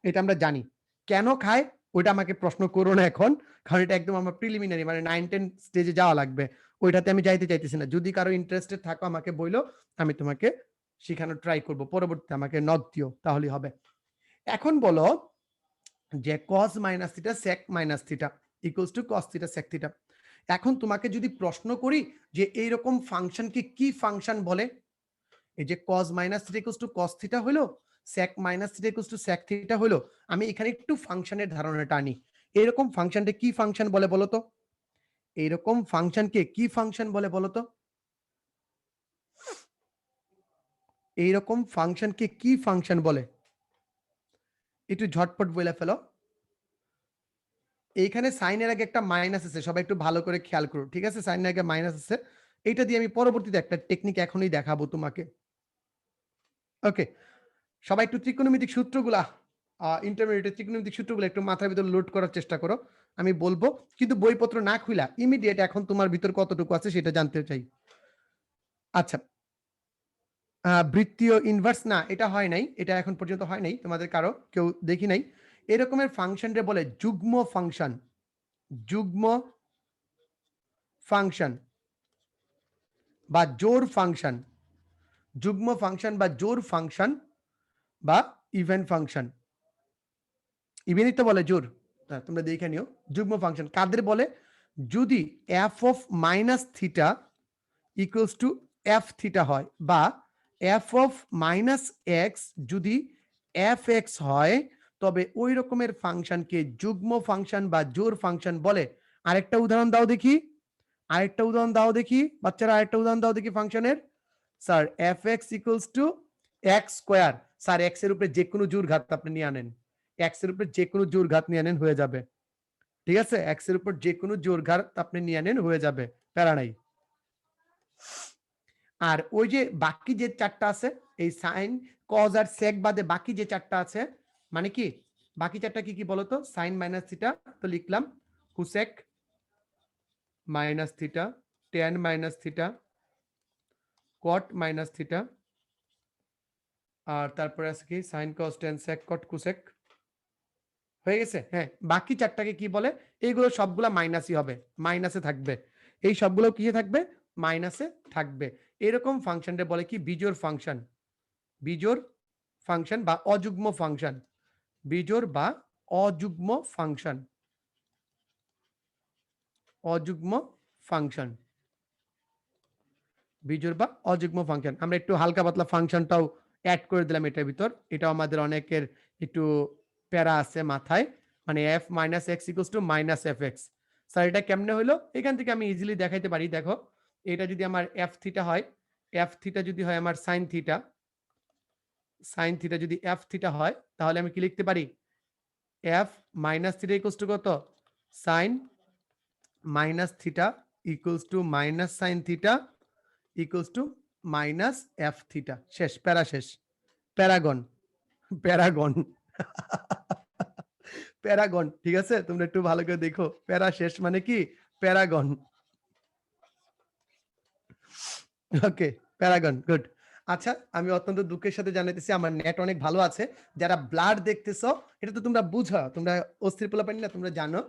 এটা আমরা জানি। কেন খায় ওইটা আমাকে প্রশ্ন করো না এখন, কারণ এটা একদম আমার প্রিলিমিনারি, মানে 9-10 স্টেজে যাওয়া লাগবে, ওইটাতে আমি যাইতে চাইতেছি না। যদি কারো ইন্টারেস্টেড থাকো আমাকে বইলো, আমি তোমাকে শেখানোর ট্রাই করব, পরবর্তীতে আমাকে নক দিও, তাহলেই হবে। এখন বলো যে cos minus theta sec minus theta equals two cos theta sec theta. এখন তোমাকে যদি প্রশ্ন করি যে এইরকম ফাংশনকে কি ফাংশন বলে, এই যে cos minus theta equals two cos theta হলো, sec minus theta equals two sec theta হলো, আমি এখানে একটু ফাংশনের ধারণাটা আনি। এরকম ফাংশনটা কি ফাংশন বলে বলো তো? এইরকম ফাংশনকে কি ফাংশন বলে বলো তো? এইরকম ফাংশনকে কি ফাংশন বলে? একটু ঝটপট বলে ফেলো। এইখানে সাইনের আগে একটা মাইনাস আছে, সবাই একটু ভালো করে খেয়াল করো, ঠিক আছে? সাইনের আগে মাইনাস আছে, এইটা দিয়ে আমি পরবর্তীতে একটা টেকনিক এখনই দেখাবো তোমাকে। ওকে, সবাই একটু ত্রিকোণমিতিক সূত্রগুলা, ইন্টারমিডিয়েটের ত্রিকোণমিতিক সূত্রগুলো একটু মাথার ভিতর লোড করার চেষ্টা করো। আমি বলবো, কিন্তু বইপত্র না খুলা ইমিডিয়েট এখন তোমার ভিতর কতটুকু আছে সেটা জানতে চাই। আচ্ছা, বৃত্তীয় ইনভার্স না, এটা হয় নাই, এটা এখন পর্যন্ত হয় নাই, তোমাদের কারো কেউ দেখি নাই। এরকমের ফাংশনরে বলে যুগ্ম ফাংশন, যুগ্ম ফাংশন বা জোড় ফাংশন, যুগ্ম ফাংশন বা জোড় ফাংশন বা ইভেন ফাংশন। ইভেনই তো বলে জোড়, তোমরা দেখে নিও। যুগ্ম ফাংশন কাদের বলে? যদি F of minus theta equals two F theta হয়, বা এফ অফ মাইনাস এক্স যদি এফ এক্স হয়, তবে ওই রকমের ফাংশনকে যুগ্ম ফাংশন বা জোড় ফাংশন বলে। আরেকটা উদাহরণ দাও দেখি, আরেকটা উদাহরণ দাও দেখি বাচ্চারা, আরেকটা উদাহরণ দাও দেখি ফাংশনের। Sir F x equals two x square, sir x এর উপরে যে কোনো জোড় ঘাত আপনি নিয়ে আনেন, এক্স এর উপরে যে কোনো জোড় ঘাত নিয়ে আনেন হয়ে যাবে, ঠিক আছে? এক্স এর উপর যে কোনো জোড় ঘাত আপনি নিয়ে আনেন হয়ে যাবে, প্যারা নাই। আর ওই যে বাকি যে চারটা আছে, এই সাইন কজ আর সেক বাদে বাকি যে চারটা আছে, মানে কি বাকি চারটা কি কি বলতো? সাইন মাইনাস থিটা তো লিখলাম, cosec minus theta, tan minus theta, cot minus theta, আর তারপরে আছে কি sine cos tan sec cot cosec, হয়ে গেছে। হ্যাঁ, বাকি চারটাকে কি বলে? এইগুলো সবগুলা মাইনাসই হবে, মাইনাসে থাকবে, এই সবগুলো কি থাকবে? মাইনাসে থাকবে। এরকম ফাংশনটা বলে কি বিজোড় ফাংশন, বিজোড় ফাংশন বা অযুগ্ম ফাংশন, বিজোড় বা অযুগ্ম ফাংশন, অযুগ্ম ফাংশন, বিজোড় বা অযুগ্ম ফাংশন। আমরা একটু হালকা পাতলা ফাংশনটাও অ্যাড করে দিলাম এটার ভিতর, এটাও আমাদের অনেকের একটু প্যারা আছে মাথায়, মানে F minus x equals to minus F x, sir এটা কেমনে হলো? এখান থেকে আমি ইজিলি দেখাইতে পারি। দেখো, এটা যদি আমার f থিটা হয়, f থিটা যদি হয় আমার sin থিটা, sin থিটা যদি f থিটা হয়, তাহলে আমি কি লিখতে পারি? f minus theta equals to কত? sin minus theta equals to minus sin theta equals to minus f theta. শেষ, প্যারা শেষ। Paragon, Paragon. প্যারাগন, ঠিক আছে? তোমরা একটু ভালো করে দেখো। প্যারা শেষ মানে কি? প্যারাগন। ওকে, প্যারাগন, গুড। আচ্ছা, আমি অত্যন্ত দুঃখের সাথে জানাইতেছি আমার নেট অনেক ভালো আছে। যারা ব্লার দেখতেছো, এটা তো তোমরা বুঝো, তোমরা অস্থির পোলাপান না, তোমরা জানো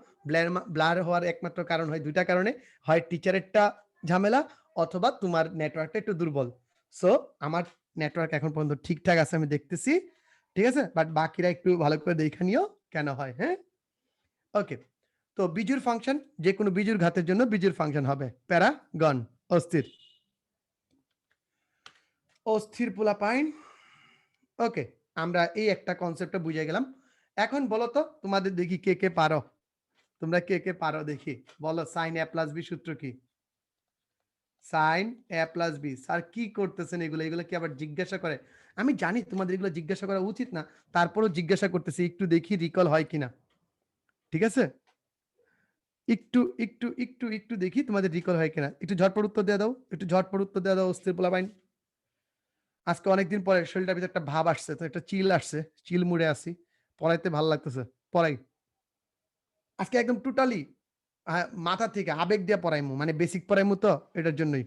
ব্লার হওয়ার একমাত্র কারণ হয় ২ টা কারণে। হয় টিচারেরটা ঝামেলা অথবা তোমার নেটওয়ার্কটা একটু দুর্বল। সো আমার নেটওয়ার্ক এখন পর্যন্ত ঠিকঠাক আছে, আমি দেখতেছি। ঠিক আছে? বাট বাকিরা একটু ভালো করে দেখে নিও কেন হয়, হ্যাঁ? ওকে। তো বিজুর ফাংশন, যেকোনো বিজুর ঘাতের জন্য বিজুর ফাংশন হবে প্যারাগন, অস্থির। অস্থির পোলাপাইন। ওকে, আমরা এই একটা কনসেপ্টটা বুঝে গেলাম। এখন বলো তো তোমাদের দেখি কে কে পারো, তোমরা কে কে পারো দেখি, বলো সাইন a প্লাস বি সূত্র কি? Sine a plus B. Sir কি করতেছেন এগুলো? এগুলো কি আবার জিজ্ঞাসা করে? আমি জানি তোমাদের এগুলো জিজ্ঞাসা করা উচিত না, তারপরও জিজ্ঞাসা করতেছি, একটু দেখি রিকল হয় কিনা। ঠিক আছে, একটু একটু একটু একটু দেখি তোমাদের রিকল হয় কিনা। একটু ঝটপট উত্তর দিয়ে দাও, একটু ঝটপট উত্তর দিয়ে দাও অস্থির পোলাপাইন। আজকে অনেকদিন পরে শরীরটার ভিতরে একটা ভাব আসছে, তো একটা চিল আসছে, চিল মুডে আছি, পড়াইতে ভালো লাগতেছে, পড়াই। আজকে একদম টোটালি মাথা থেকে আবেগ দিয়ে পড়াইমু, মানে বেসিক পড়াইমু, তো এটার জন্যই।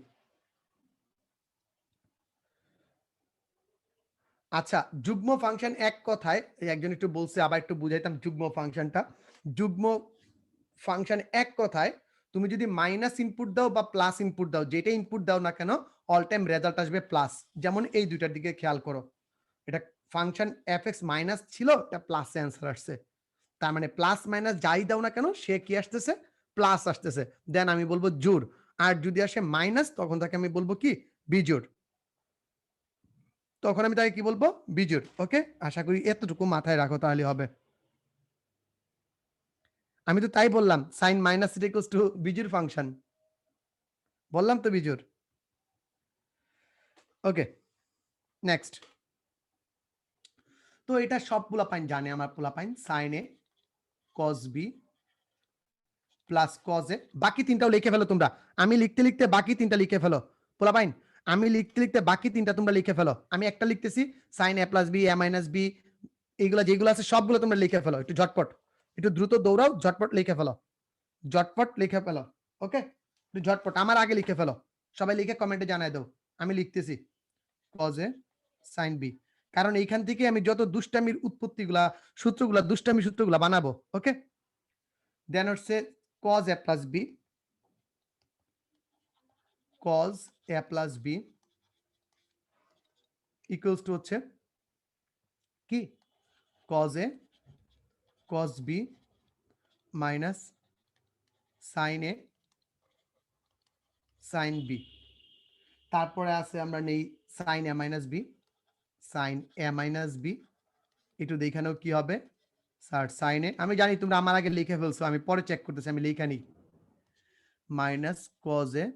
আচ্ছা, যুগ্ম ফাংশন এক কথায় একজন একটু বলছে, আবার একটু বুঝাইতাম যুগ্ম ফাংশনটা। যুগ্ম ফাংশন এক কথায় তুমি যদি মাইনাস ইনপুট দাও বা প্লাস ইনপুট দাও, যেটা ইনপুট দাও না কেন অল টাইম রেজাল্ট আসবে প্লাস। যেমন এই দুইটার দিকে খেয়াল করো, এটা ফাংশন এফ এক্স মাইনাস ছিল, এটা প্লাসে অ্যান্সার আসছে। তার মানে প্লাস মাইনাস যাই দাও না কেন সে কি আসতেছে? প্লাস আসতেছে। দেন আমি বলবো জোড়। আর যদি আসে মাইনাস, তখন তাকে আমি বলবো কি? বিজোড়। তখন আমি তাকে কি বলবো? বিজোড়। ওকে, আশা করি এতটুকু মাথায় রাখো, তাহলে হবে। আমি তো তাই বললাম, sine minus theta equals to বিজোড় ফাংশন, বললাম তো বিজোড়। Okay, next. তো এটা সব পোলাপাইন জানে, আমার পোলাপাইন sine A cos B plus cos A. বাকি তিনটাও লিখে ফেলো তোমরা, আমি লিখতে লিখতে বাকি তিনটা লিখে ফেলো পোলাপাইন, আমি লিখতে লিখতে বাকি তিনটা তোমরা লিখে ফেলো। আমি একটা লিখতেছি, sign A plus B, A minus B, এইগুলো যেগুলো আছে সবগুলো তোমরা লিখে ফেলো, একটু ঝটপট, একটু দ্রুত দৌড়াও, ঝটপট লিখে ফেলো, ঝটপট লিখে ফেলো। ওকে, একটু ঝটপট আমার আগে লিখে ফেলো, সবাই লিখে কমেন্টে জানাই দাও। আমি লিখতেছি কজ এ সাইন বি, কারণ এইখান থেকে আমি যত দুষ্টামির উৎপত্তিগুলা, সূত্রগুলা, দুষ্টামি সূত্রগুলা বানাবো। ওকে, দেন হচ্ছে cos a plus b, cos a plus b equals to হচ্ছে কি? cos a cos b minus sin a sin b। তারপরে আছে আমরা নেই sin a minus b, sin a minus b, একটু দেখানো কি হবে স্যার? sin a, আমি জানি তোমরা আমার আগে লিখে ফেলছো, আমি পরে চেক করতেছি, আমি লিখে নিই, minus cos a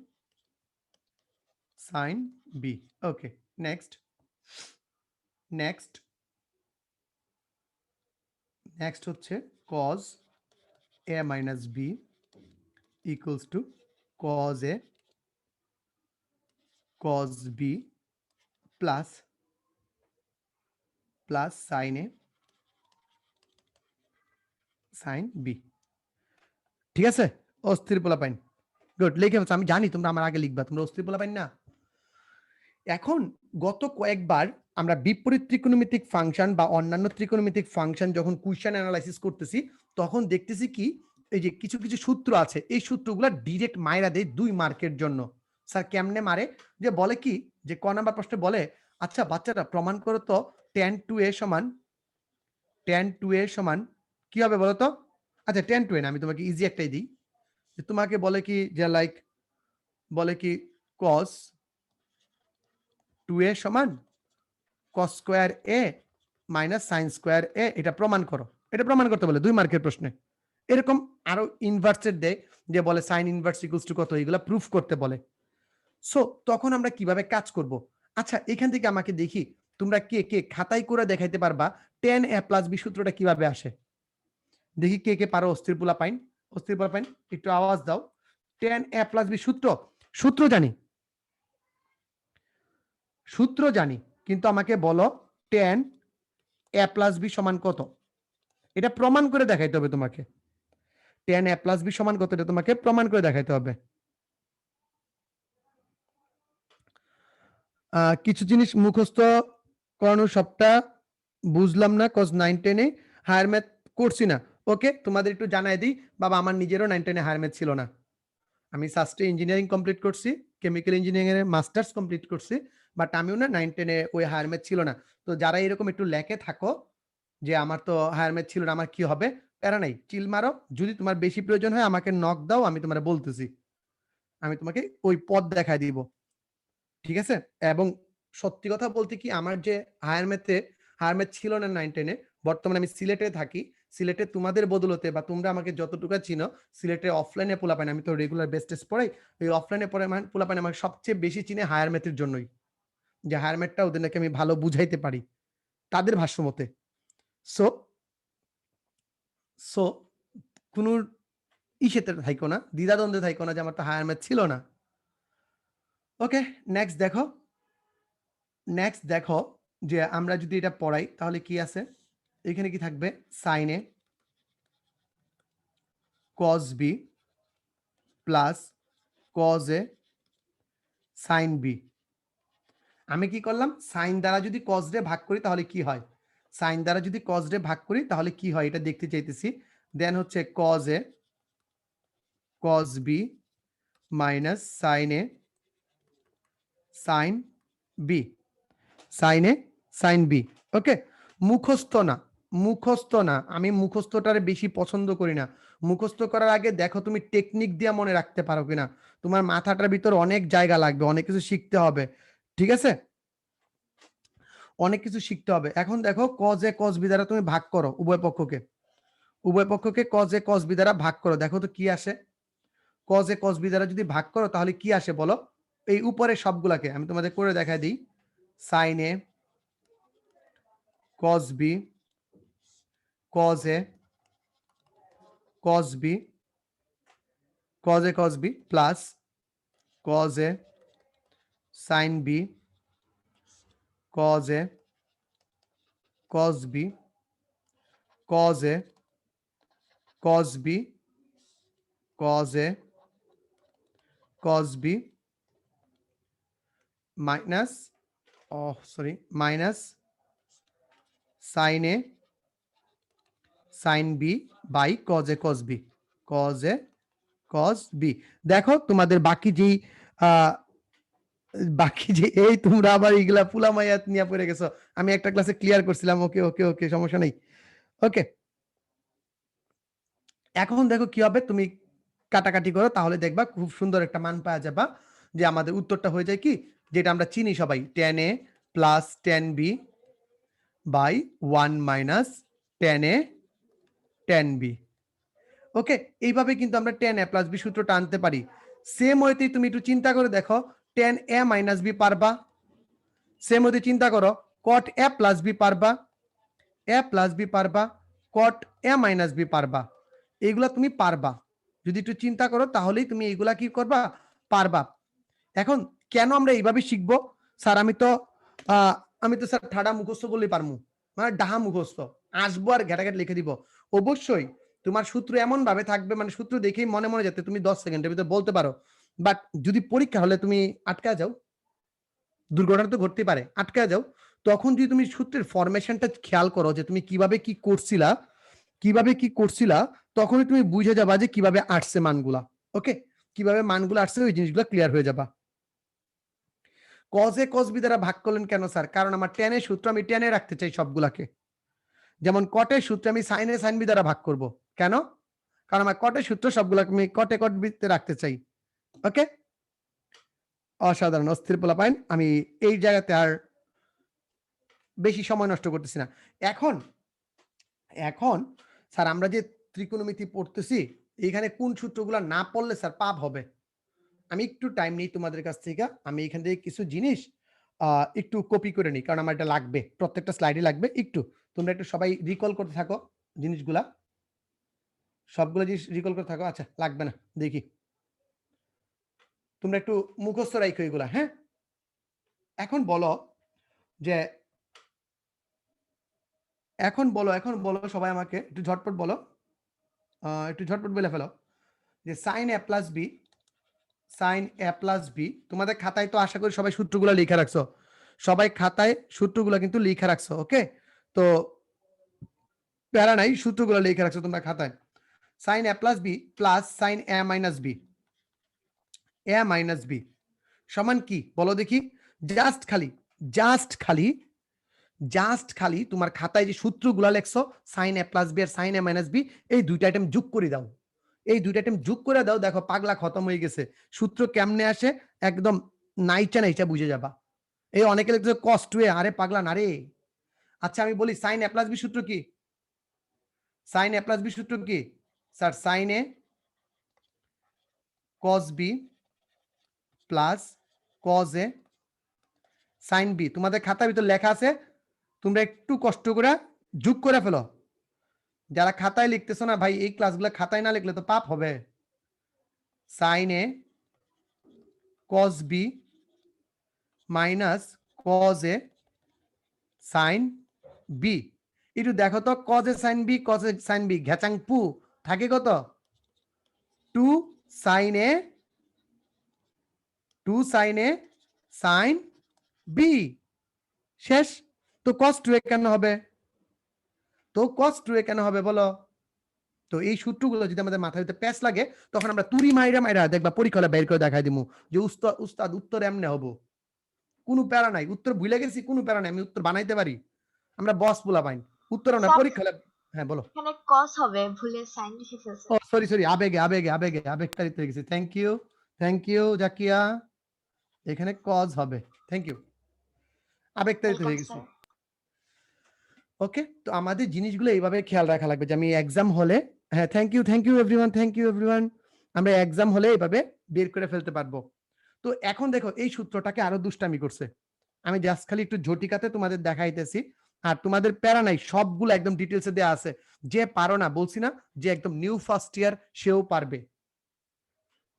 sin b। Okay, next next next হচ্ছে cos a minus b equals to cos a cos b plus sin a sin b। ঠিক আছে, অস্থির পোলাপাইন, গুড, লিখে ফেলছো, আমি জানি তোমরা আমার আগে লিখবা, তোমরা অস্থির পোলাপাইন না। এখন গত কয়েকবার আমরা বিপরীত ত্রিকোণমিতিক ফাংশন বা অন্যান্য ত্রিকোণমিতিক ফাংশন যখন কোয়েশ্চেন অ্যানালাইসিস করতেছি, তখন দেখতেছি কি, এই যে কিছু কিছু সূত্র আছে, এই সূত্রগুলো ডিরেক্ট মাইরা দেয় 2 মার্কের জন্য। স্যার কেমনে মারে? যে বলে কি, যে ক নাম্বার প্রশ্নে বলে, আচ্ছা বাচ্চারা প্রমাণ করো তো tan 2a সমান কি হবে বলো তো? আচ্ছা tan 2a না, আমি তোমাকে ইজি একটাই দিই, যে তোমাকে বলে কি, যে লাইক বলে কি cos 2a সমান cos square a minus sin square a, এটা প্রমাণ করো। এটা প্রমাণ করতে বলে 2 মার্কের প্রশ্নে। এরকম আরো ইনভার্সের দেয়, যে বলে সাইন ইনভার্স ইকুয়ালস টু কত, এগুলা প্রুফ করতে বলে। সো তখন আমরা কিভাবে কাজ করব? আচ্ছা, এখান থেকে আমাকে দেখি তোমরা কে কে খাতায় করে দেখাইতে পারবা tan a প্লাস b সূত্রটা কিভাবে আসে। দেখি কে কে পারো। অস্থির পোলা পাইন, অস্থির পোলা পাইন, একটু আওয়াজ দাও। tan a প্লাস b সূত্র, সূত্র জানি, সূত্র জানি, কিন্তু আমাকে বলো tan a প্লাস b সমান কত, এটা প্রমাণ করে দেখাইতে হবে তোমাকে। tan a প্লাস b সমান কত, এটা তোমাকে প্রমাণ করে দেখাইতে হবে। কিছু জিনিস মুখস্থ করানো সবটা বুঝলাম না, কজ 9-10 এ হায়ার ম্যাথ করছি না। ওকে, তোমাদের একটু জানাই দিই, বাবা আমার নিজেরও 9-10 এ হায়ার ম্যাথ ছিল না। আমি সাস্টে ইঞ্জিনিয়ারিং কমপ্লিট করছি, কেমিক্যাল ইঞ্জিনিয়ারিং এর মাস্টার্স কমপ্লিট করছি, বাট আমিও না 9-10 এ ওই হায়ার ম্যাথ ছিল না। তো যারা এরকম একটু লেখে থাকো যে আমার তো হায়ার ম্যাথ ছিল না, আমার কি হবে, প্যারা নাই, চিল মারো। যদি তোমার বেশি প্রয়োজন হয় আমাকে নক দাও, আমি তোমার বলতেছি, আমি তোমাকে ওই পথ দেখায় দিব, ঠিক আছে। এবং সত্যি কথা বলতে কি, আমার যে হায়ার ম্যাথ ছিল না 9-10 এ, বর্তমানে আমি সিলেটে থাকি। সিলেটে তোমাদের বদলতে বা তোমরা আমাকে যতটুকু চিনো, সিলেটে অফলাইনে পোলাপান, আমি তো রেগুলার বেস্টেস পড়াই, ওই অফলাইনে পড়ে পোলাপান আমাকে সবচেয়ে বেশি চিনে হায়ার ম্যাথের জন্যই, যে হায়ার ম্যাথটা ওদের নাকি আমি ভালো বুঝাইতে পারি তাদের ভাষ্য মতে। সো সো কোনো ইসেতে থাইকো না, দ্বিধাদ্বন্দ্বে থাইকো না যে আমার তো হায়ার ম্যাথ ছিল না। ওকে, নেক্সট দেখো, নেক্সট দেখো যে আমরা যদি এটা পড়াই তাহলে কি আছে, এখানে কি থাকবে, sine A cos B plus cos A sine B. আমি কি করলাম, সাইন দ্বারা যদি কজ রে ভাগ করি তাহলে কি হয়, সাইন দ্বারা যদি কজ রে ভাগ করি তাহলে কি হয় এটা দেখতে চাইতেছি। দেন হচ্ছে cos A cos B minus sine A sine B, sine A sine B. Okay, মুখস্থ না, মুখস্থ না, আমি মুখস্থটারে বেশি পছন্দ করি না। মুখস্থ করার আগে দেখো তুমি টেকনিক দিয়ে মনে রাখতে পারো কিনা, তোমার মাথাটার ভিতর অনেক জায়গা লাগবে, অনেক কিছু শিখতে হবে, ঠিক আছে, অনেক কিছু শিখতে হবে। এখন দেখো কজ এ কজ বি দ্বারা তুমি ভাগ করো উভয় পক্ষকে, উভয় পক্ষকে কজ এ কজ বি দ্বারা ভাগ করো, দেখো তো কি আসে। কজ এ কজ বি দ্বারা যদি ভাগ করো তাহলে কি আসে বলো, এই উপরে সবগুলাকে আমি তোমাদের করে দেখাই দিই, sine A cos B cos A cos B cos A cos B plus cos A sine B cos A cos B cos A cos B cos A cos B minus minus sine A sine B by cos A cos B, cos A cos B. দেখো তোমাদের বাকি যেই বাকি যে এই তোমরা আবার এইগুলা পুলামাইয়াত নিয়ে পড়ে গেছো, আমি একটা ক্লাসে ক্লিয়ার করছিলাম। ওকে ওকে ওকে, সমস্যা নেই। ওকে, এখন দেখো কি হবে, তুমি কাটাকাটি করো তাহলে দেখবা খুব সুন্দর একটা মান পাওয়া যাবা, যে আমাদের উত্তরটা হয়ে যায় কি, যেটা আমরা চিনি সবাই, tan a plus tan b by 1 minus tan a tan b। Okay, এইভাবে কিন্তু আমরা tan a প্লাস b সূত্রটা আনতে পারি। সেম ওয়েতেই তুমি একটু চিন্তা করে দেখো, tan a মাইনাস b পারবা, সেম ওয়েতে চিন্তা করো cot a প্লাস b পারবা, a প্লাস b পারবা, cot a মাইনাস b পারবা, এইগুলা তুমি পারবা, যদি একটু চিন্তা করো তাহলেই তুমি এইগুলা কি করবা, পারবা। এখন কেন আমরা এইভাবে শিখবো, স্যার আমি তো স্যার ঠাডা মুখস্থ বললেই পারমু, মানে ডাহা মুখস্থ আসবো আর ঘেটাঘেট লিখে দিব। অবশ্যই তোমার সূত্র এমন ভাবে থাকবে, মানে সূত্র দেখেই মনে মনে যাতে তুমি 10 সেকেন্ডের ভিতরে বলতে পারো, বাট যদি পরীক্ষা হলে তুমি আটকা যাও, দুর্ঘটনা তো ঘটতে পারে, আটকা যাও, তখন যদি তুমি সূত্রের ফরমেশনটা খেয়াল করো যে তুমি কিভাবে কি করছিলা, কিভাবে কি করছিলা, তখনই তুমি বুঝে যাবা যে কিভাবে আসছে মানগুলা। ওকে, কিভাবে মানগুলো আসছে ওই জিনিসগুলো ক্লিয়ার হয়ে যাবা। কজে কসবি দ্বারা ভাগ করলেন কেন স্যার, কারণ আমার টেনের সূত্র আমি টেনে রাখতে চাই সবগুলাকে, যেমন কটের সূত্র আমি সাইনে সাইন বি দ্বারা ভাগ করব, কেন, কারণ আমার কটের সূত্র সবগুলাকে আমি কটে কট বিতে রাখতে চাই। ওকে, অসাধারণ, অস্থির পোলা পাইন, আমি এই জায়গাতে আর বেশি সময় নষ্ট করতেছি না। এখন এখন স্যার আমরা যে ত্রিকোণমিতি পড়তেছি, এখানে কোন সূত্রগুলো না পড়লে স্যার পাপ হবে? আমি একটু টাইম নেই তোমাদের কাছ থেকে। আমি এখান থেকে কিছু জিনিস একটু কপি করে নিই। কারণ আমার এটা লাগবে। প্রত্যেকটা স্লাইডে লাগবে। একটু তোমরা একটু সবাই রিকল করতে থাকো জিনিসগুলা। সবগুলো জিনিস রিকল করতে থাকো। আচ্ছা, লাগবে না। দেখি। তোমরা একটু মুখস্থ রাইখো এগুলা, হ্যাঁ? এখন বলো যে এখন বলো সবাই আমাকে একটু ঝটপট বলো। একটু ঝটপট বলে ফেলো যে sin a plus b sin a plus b তোমাদের খাতায় তো আশা করি সবাই সূত্রগুলো লিখে রাখছো। সবাই খাতায় সূত্রগুলো কিন্তু লিখে রাখছো, ওকে? তো প্যারা নাই, সূত্রগুলো লিখে রাখছো তোমরা খাতায়। sin a plus b plus sin a minus b a minus b সমান কি বলো দেখি? জাস্ট খালি জাস্ট খালি তোমার খাতায় যে সূত্রগুলো লেখছো sin a plus b R sin a minus b এই দুইটা আইটেম যোগ করে দাও। এই দুইটা আইটেম যোগ করে দাও, দেখো পাগলা খতম হয়ে গেছে। সূত্র কেমনে আসে একদম নাইচা নাইচা বুঝে যাবা। এই অনেকে লিখছে cos 2a, আরে পাগলা না রে। আচ্ছা আমি বলি sin a plus b সূত্র কি? sin a plus b সূত্র কি? Sir sin a cos b plus cos a sin b। তোমাদের খাতার ভিতর লেখা আছে, তোমরা একটু কষ্ট করে যোগ করে ফেলো। যারা খাতায় লিখতেছো না ভাই, এই ক্লাসগুলো খাতায় না লিখলে তো পাপ হবে। sin a cos b minus cos a sin b। একটু দেখো তো cos a sin b cos a sin b ঘেচাং পু থাকে কত? 2 sin a sin b শেষ। তো cos 2a কেন হবে? বলো? তো এই সূত্রগুলো যদি আমাদের মাথার ভিতরে প্যাচ লাগে, তখন আমরা তুরি মাইরা দেখবা পরীক্ষা হলে বের করে দেখাই দিমু যে উস্তাদ উত্তর এমনে হবো। কোনো প্যারা নাই, উত্তর ভুলে গেছি কোনো প্যারা নাই, আমি উত্তর বানাইতে পারি। আমরা বস পোলা পাইন উত্তর আমরা পরীক্ষা হলে। হ্যাঁ বলো। এখানে cos হবে, ভুলে sin লিখে ফেলছে। ও সরি আবেগতাড়িত হয়ে গেছি। Thank you Zakia. এখানে cos হবে। থ্যাংক ইউ, আবেগতাড়িত হয়ে গেছি। ওকে, তো আমাদের জিনিসগুলো এইভাবে খেয়াল রাখা লাগবে যে আমি এক্সাম হলে, হ্যাঁ থ্যাংক ইউ এভরিওয়ান, আমরা এক্সাম হলে এইভাবে বের করে ফেলতে পারবো। তো এখন দেখো এই সূত্রটাকে আরো দুষ্টামি করছে। আমি জাস্ট খালি একটু ঝটিকাতে তোমাদের দেখাইতেছি, আর তোমাদের প্যারা নাই, সবগুলো একদম ডিটেলসে দেওয়া আছে। যে পারো না বলছি না যে একদম নিউ ফার্স্ট ইয়ার সেও পারবে,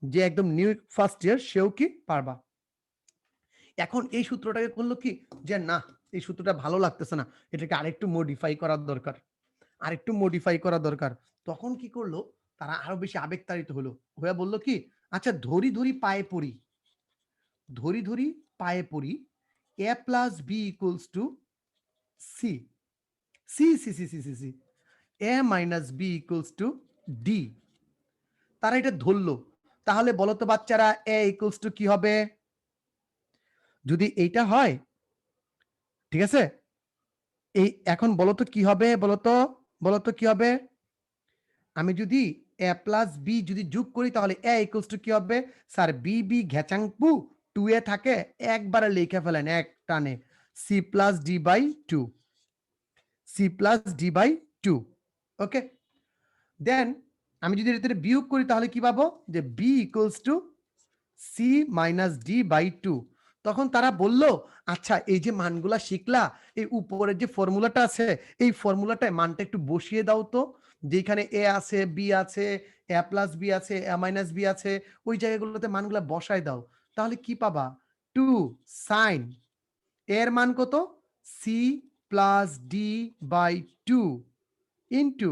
যে একদম নিউ ফার্স্ট ইয়ার সেও কি পারবা। এখন এই সূত্রটাকে করলো কি যে না, এই সূত্রটা ভালো লাগতেছে না, এটাকে আরেকটু মডিফাই করার দরকার। তখন কি করলো তারা? আরো বেশি আবেগতাড়িত হলো, হয়ে বললো কি, আচ্ছা ধরি পায়ে পড়ি a plus b equals to c a minus b equals to d। তারা এটা ধরলো। তাহলে বলো তো বাচ্চারা a equals to কি হবে? যদি এইটা হয়, ঠিক আছে, এই এখন বলো তো কি হবে? কি হবে? আমি যদি a plus b যদি যোগ করি তাহলে a equals to কি হবে? স্যার b ঘেচাংপু 2a থাকে, একবারে লিখে ফেলেন এক টানে c plus d by 2। ওকে, দেন আমি যদি এর বিয়োগ করি তাহলে কি পাবো? যে b equals to c minus d by 2। তখন তারা বলল, আচ্ছা এই যে মানগুলা শিখলা, এই উপরের যে ফর্মুলাটা আছে, এই ফর্মুলাটায় মানটা একটু বসিয়ে দাও তো। যেখানে a আছে, b আছে, a plus b আছে, a minus b আছে, ওই জায়গাগুলোতে মানগুলা বসায় দাও। তাহলে কি পাবা? 2 sin এর মান কত? c plus d by 2 into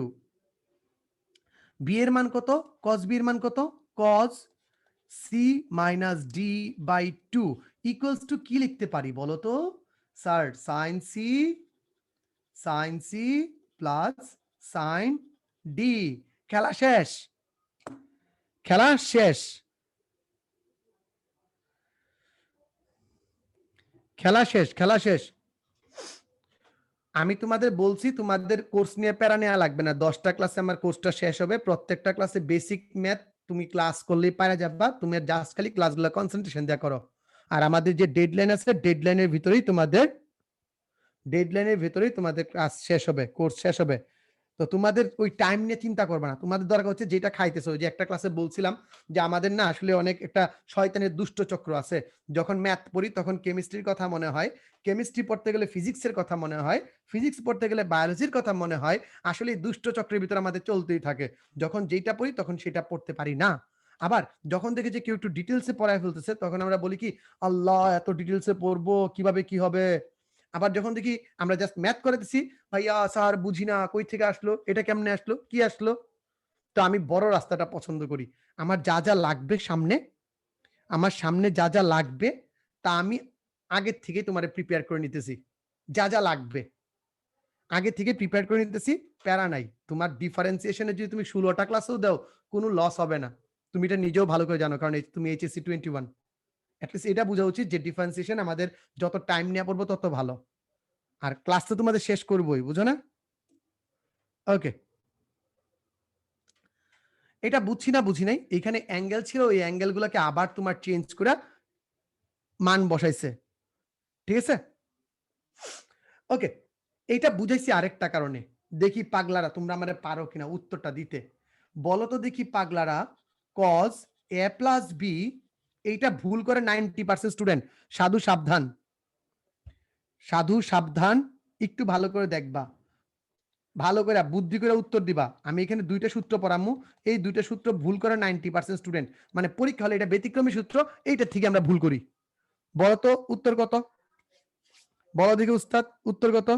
b এর মান কত? cos b এর মান কত? cos c minus d by 2 equals to কি লিখতে পারি বলো তো? Sir sin c plus sin d। খেলা শেষ। আমি তোমাদের বলছি তোমাদের কোর্স নিয়ে প্যারা নেওয়া লাগবে না। 10টা ক্লাসে আমার কোর্সটা শেষ হবে। প্রত্যেকটা ক্লাসে বেসিক ম্যাথ তুমি ক্লাস করলেই পারা যাবা। তুমি জাস্ট খালি ক্লাসগুলো কনসেন্ট্রেশন দেয়া করো। আর আমাদের যে ডেডলাইন আছে, ডেডলাইনের ভিতরেই তোমাদের ক্লাস শেষ হবে, কোর্স শেষ হবে। তো তোমাদের ওই টাইম নিয়ে চিন্তা করবে না, তোমাদের দরকার হচ্ছে যেটা খাইতেছো। যে একটা ক্লাসে বলছিলাম যে আমাদের না আসলে অনেক একটা শয়তানের দুষ্ট চক্র আছে। যখন ম্যাথ পড়ি তখন কেমিস্ট্রির কথা মনে হয়, কেমিস্ট্রি পড়তে গেলে ফিজিক্সের কথা মনে হয়, ফিজিক্স পড়তে গেলে বায়োলজির কথা মনে হয়। আসলে এই দুষ্ট চক্রের ভিতরে আমাদের চলতেই থাকে। যখন যেটা পড়ি তখন সেটা পড়তে পারি না। আবার যখন দেখি যে কেউ একটু ডিটেলসে পড়ায় ফেলতেছে তখন আমরা বলি কি, আল্লাহ এত ডিটেলসে পড়বো, কিভাবে কি হবে। আবার যখন দেখি আমরা জাস্ট ম্যাথ করেছি, ভাইয়া স্যার বুঝি না, কই থেকে আসলো, এটা কেমনে আসলো, কি আসলো। তো আমি বড় রাস্তাটা পছন্দ করি। আমার যা যা লাগবে সামনে, আমার সামনে যা যা লাগবে তা আমি আগের থেকে তোমারে প্রিপেয়ার করে নিতেছি। যা যা লাগবে আগে থেকে প্রিপেয়ার করে নিতেছি, প্যারা নাই। তোমার ডিফারেন্সিয়েশনে যদি তুমি 16টা ক্লাসেও দাও কোনো লস হবে না। তুমি এটা নিজেও ভালো করে জানো, কারণ তুমি এইচএসসি 21। অ্যাটলিস্ট এটা বোঝা উচিত যে ডিফারেন্সিয়েশন আমাদের যত টাইম নেওয়া পড়বো তত ভালো। আর ক্লাস তো তোমাদের শেষ করবোই, বুঝো না? ওকে, এটা বুঝছি না বুঝি নাই। এখানে অ্যাঙ্গেল ছিল, ওই অ্যাঙ্গেল গুলাকে আবার তোমার চেঞ্জ করে মান বসাইছে, ঠিক আছে? ওকে, এইটা বুঝাইছি আরেকটা কারণে। দেখি পাগলারা তোমরা আমারে পারো কিনা উত্তরটা দিতে। বলো তো দেখি পাগলারা, কজ এ প্লাস বি এইটা ভুল করে 90% স্টুডেন্ট। সাধু সাবধান, সাধু সাবধান, একটু ভালো করে দেখবা, ভালো করে বুদ্ধি করে উত্তর দিবা। আমি এখানে দুইটা সূত্র পড়ামু, এই দুইটা সূত্র ভুল করে 90% স্টুডেন্ট। মানে পরীক্ষা হলে এটা ব্যতিক্রমী সূত্র, এইটা থেকে আমরা ভুল করি। বলো তো উত্তর কত? বলো দেখি উস্তাদ, উত্তর কত?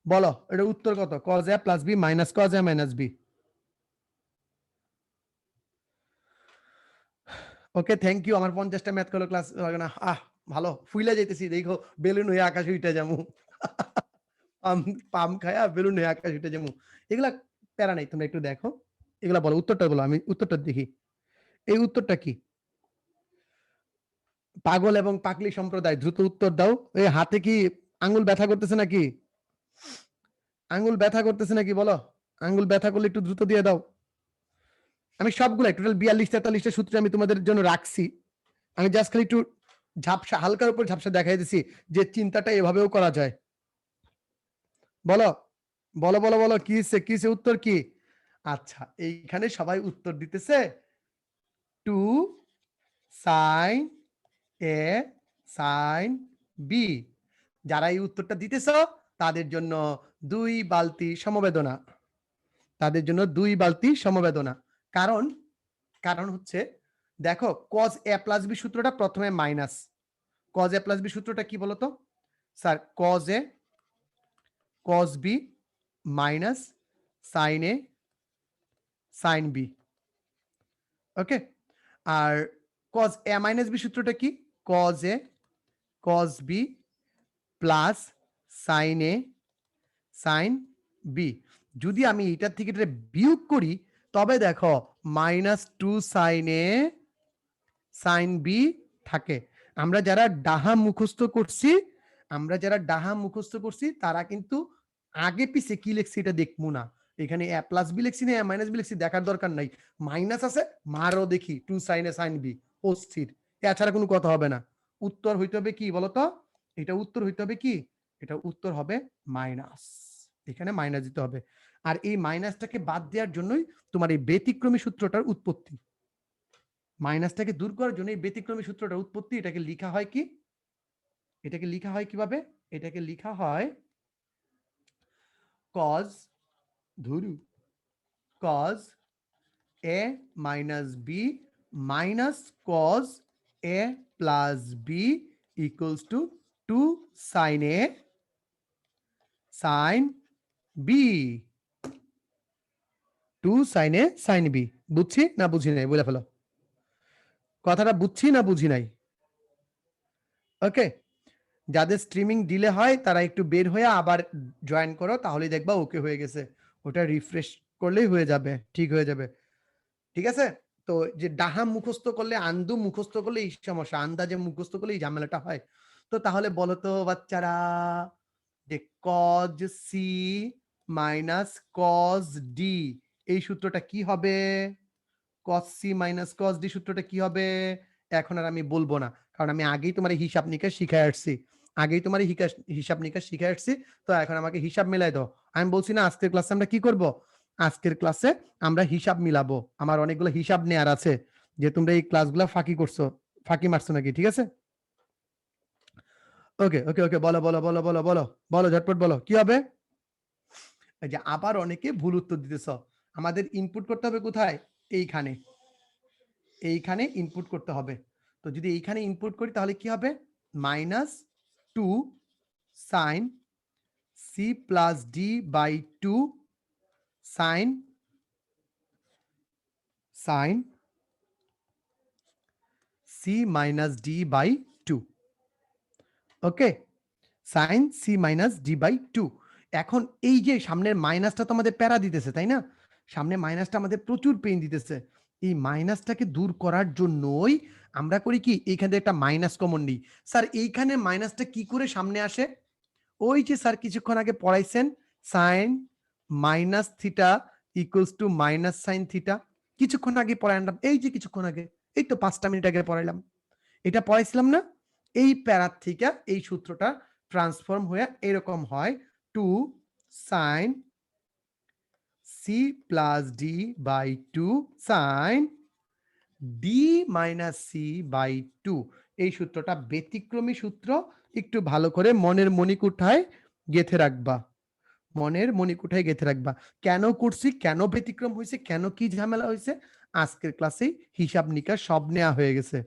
বলো এটা উত্তর কত? cos a plus B minus cos a minus B. Okay, thank you. আমার 50টা ম্যাথ করলো ক্লাস লাগে না। ভালো ফুইলা যাইতেছি, দেখো বেলুন হয়ে আকাশে উঠে যামু। পাম পাম খায়া বেলুন হয়ে আকাশে উঠে যামু। এগুলা প্যারা নাই, তোমরা একটু দেখো। এগুলা বলো, উত্তরটা বলো, আমি উত্তরটা দেখি। এই উত্তরটা কি? পাগল এবং পাগলি সম্প্রদায় দ্রুত উত্তর দাও। এই হাতে কি আঙ্গুল ব্যথা করতেছে নাকি? আঙ্গুল ব্যথা করতেছে নাকি বলো? আঙ্গুল ব্যথা করলে একটু দ্রুত দিয়ে দাও। আমি সবগুলাই টোটাল 42-43টা সূত্র আমি তোমাদের জন্য রাখছি। আমি জাস্ট খালি একটু ঝাপসা, হালকার উপর ঝাপসা দেখাই দিছি যে চিন্তাটা এভাবেও করা যায়। বলো বলো বলো বলো, কি কিসে উত্তর কি? আচ্ছা, এইখানে সবাই উত্তর দিতেছে 2 সাইন এ সাইন বি। যারা এই উত্তরটা দিতেছ তাদের জন্য 2 বালতি সমবেদনা, তাদের জন্য 2 বালতি সমবেদনা। কারণ কারণ হচ্ছে দেখো, cos a প্লাস বি সূত্রটা প্রথমে minus. cos a plus B সূত্রটা কি বলতো sir? cos a cos b minus sin a sin b। Okay, আর cos a মাইনাস b সূত্রটা কি? cos a cos b plus sin a sin b। যদি আমি এটার থেকে এটা বিয়োগ করি তবে দেখো -2 sin a sin b থাকে। আমরা যারা ডাহা মুখস্থ করছি, আমরা যারা ডাহা মুখস্থ করছি তারা কিন্তু আগে পিছে কি লিখছি এটা দেখবো না। এখানে a প্লাস বি লিখছি না a মাইনাস বি লিখছি দেখার দরকার নাই। মাইনাস আছে মারও দেখি 2 sin a sin b, অস্থির। এছাড়া কোনো কথা হবে না। উত্তর হইতে হবে কি বলতো? এটা উত্তর হইতে হবে কি? এটা উত্তর হবে মাইনাস। এখানে মাইনাস দিতে হবে। আর এই মাইনাসটাকে বাদ দেওয়ার জন্যই তোমার এই ব্যতিক্রমী সূত্রটার উৎপত্তি। মাইনাসটাকে দূর করার জন্য এই ব্যতিক্রমী সূত্রটার উৎপত্তি। এটাকে লেখা হয় কি? এটাকে লেখা হয় কিভাবে? এটাকে লেখা হয় cos ধরু cos a minus b minus cos a plus b equals to 2 sin a sin b। 2 sin a sin b। বুঝছি না বুঝি নাই? বলে ফেলো কথাটা, বুঝছি না বুঝি নাই? ওকে, যাদের স্ট্রিমিং ডিলে হয় তারা একটু বের হয়ে আবার জয়েন করো, তাহলেই দেখবা ওকে হয়ে গেছে। ওটা রিফ্রেশ করলেই হয়ে যাবে, ঠিক হয়ে যাবে। ঠিক আছে? তো যে ডাহা মুখস্থ করলে, আন্দু মুখস্থ করলে এই সমস্যা, আন্দাজে মুখস্থ করলে এই ঝামেলাটা হয়। তো তাহলে বলো তো বাচ্চারা, যে cos c minus cos d এই সূত্রটা কি হবে? cos c minus cos d সূত্রটা কি হবে? এখন আর আমি বলবো না, কারণ আমি আগেই তোমার হিসাব নিকাশ শিখায় আসছি। আগেই তোমার হিসাব নিকাশ শিখে আসছি, তো এখন আমাকে হিসাব মিলাই দাও। আমি বলছি না আজকের ক্লাসে আমরা কি করব, আজকের ক্লাসে আমরা হিসাব মিলাবো। আমার অনেকগুলো হিসাব নেয়ার আছে, যে তোমরা এই ক্লাসগুলো ফাঁকি মারছো নাকি, ঠিক আছে? ওকে ওকে ওকে, বলো বলো বলো বলো বলো বলো, ঝটপট বলো কি হবে। এই যে আবার অনেকে ভুল উত্তর দিতেছ। আমাদের ইনপুট করতে হবে কোথায়? এইখানে, এইখানে ইনপুট করতে হবে। তো যদি এইখানে ইনপুট করি তাহলে কি হবে? -2 sin c plus D by 2 sin c minus D by 2। Okay, sin c minus D by 2। এখন এই যে সামনের মাইনাসটা তো আমাদের প্যারা দিতেছে, তাই না? সামনে মাইনাসটা আমাদের প্রচুর পেইন দিতেছে। এই মাইনাসটাকে দূর করার জন্যই আমরা করি কি, এইখানে একটা মাইনাস কমন নিই। স্যার এইখানে মাইনাসটা কি করে সামনে আসে? ওই যে স্যার কিছুক্ষণ আগে পড়াইছেন, sine minus theta equals to minus sine theta. কিছুক্ষণ আগে পড়াইলাম, এই যে কিছুক্ষণ আগে, এই তো 5টা মিনিট আগে পড়াইলাম। এটা পড়াইছিলাম না? এই প্যারার থেকে এই সূত্রটা ট্রান্সফর্ম হয়ে এরকম হয়, 2 sin c plus D by 2 sin d minus C by 2। এই সূত্রটা ব্যতিক্রমী সূত্র, একটু ভালো করে মনের মণিকুঠায় গেঁথে রাখবা, মনের মণিকুঠায় গেঁথে রাখবা। কেন করছি, কেন ব্যতিক্রম হয়েছে, কেন কি ঝামেলা হয়েছে, আজকের ক্লাসে হিসাব নিকাশ সব নেওয়া হয়ে গেছে।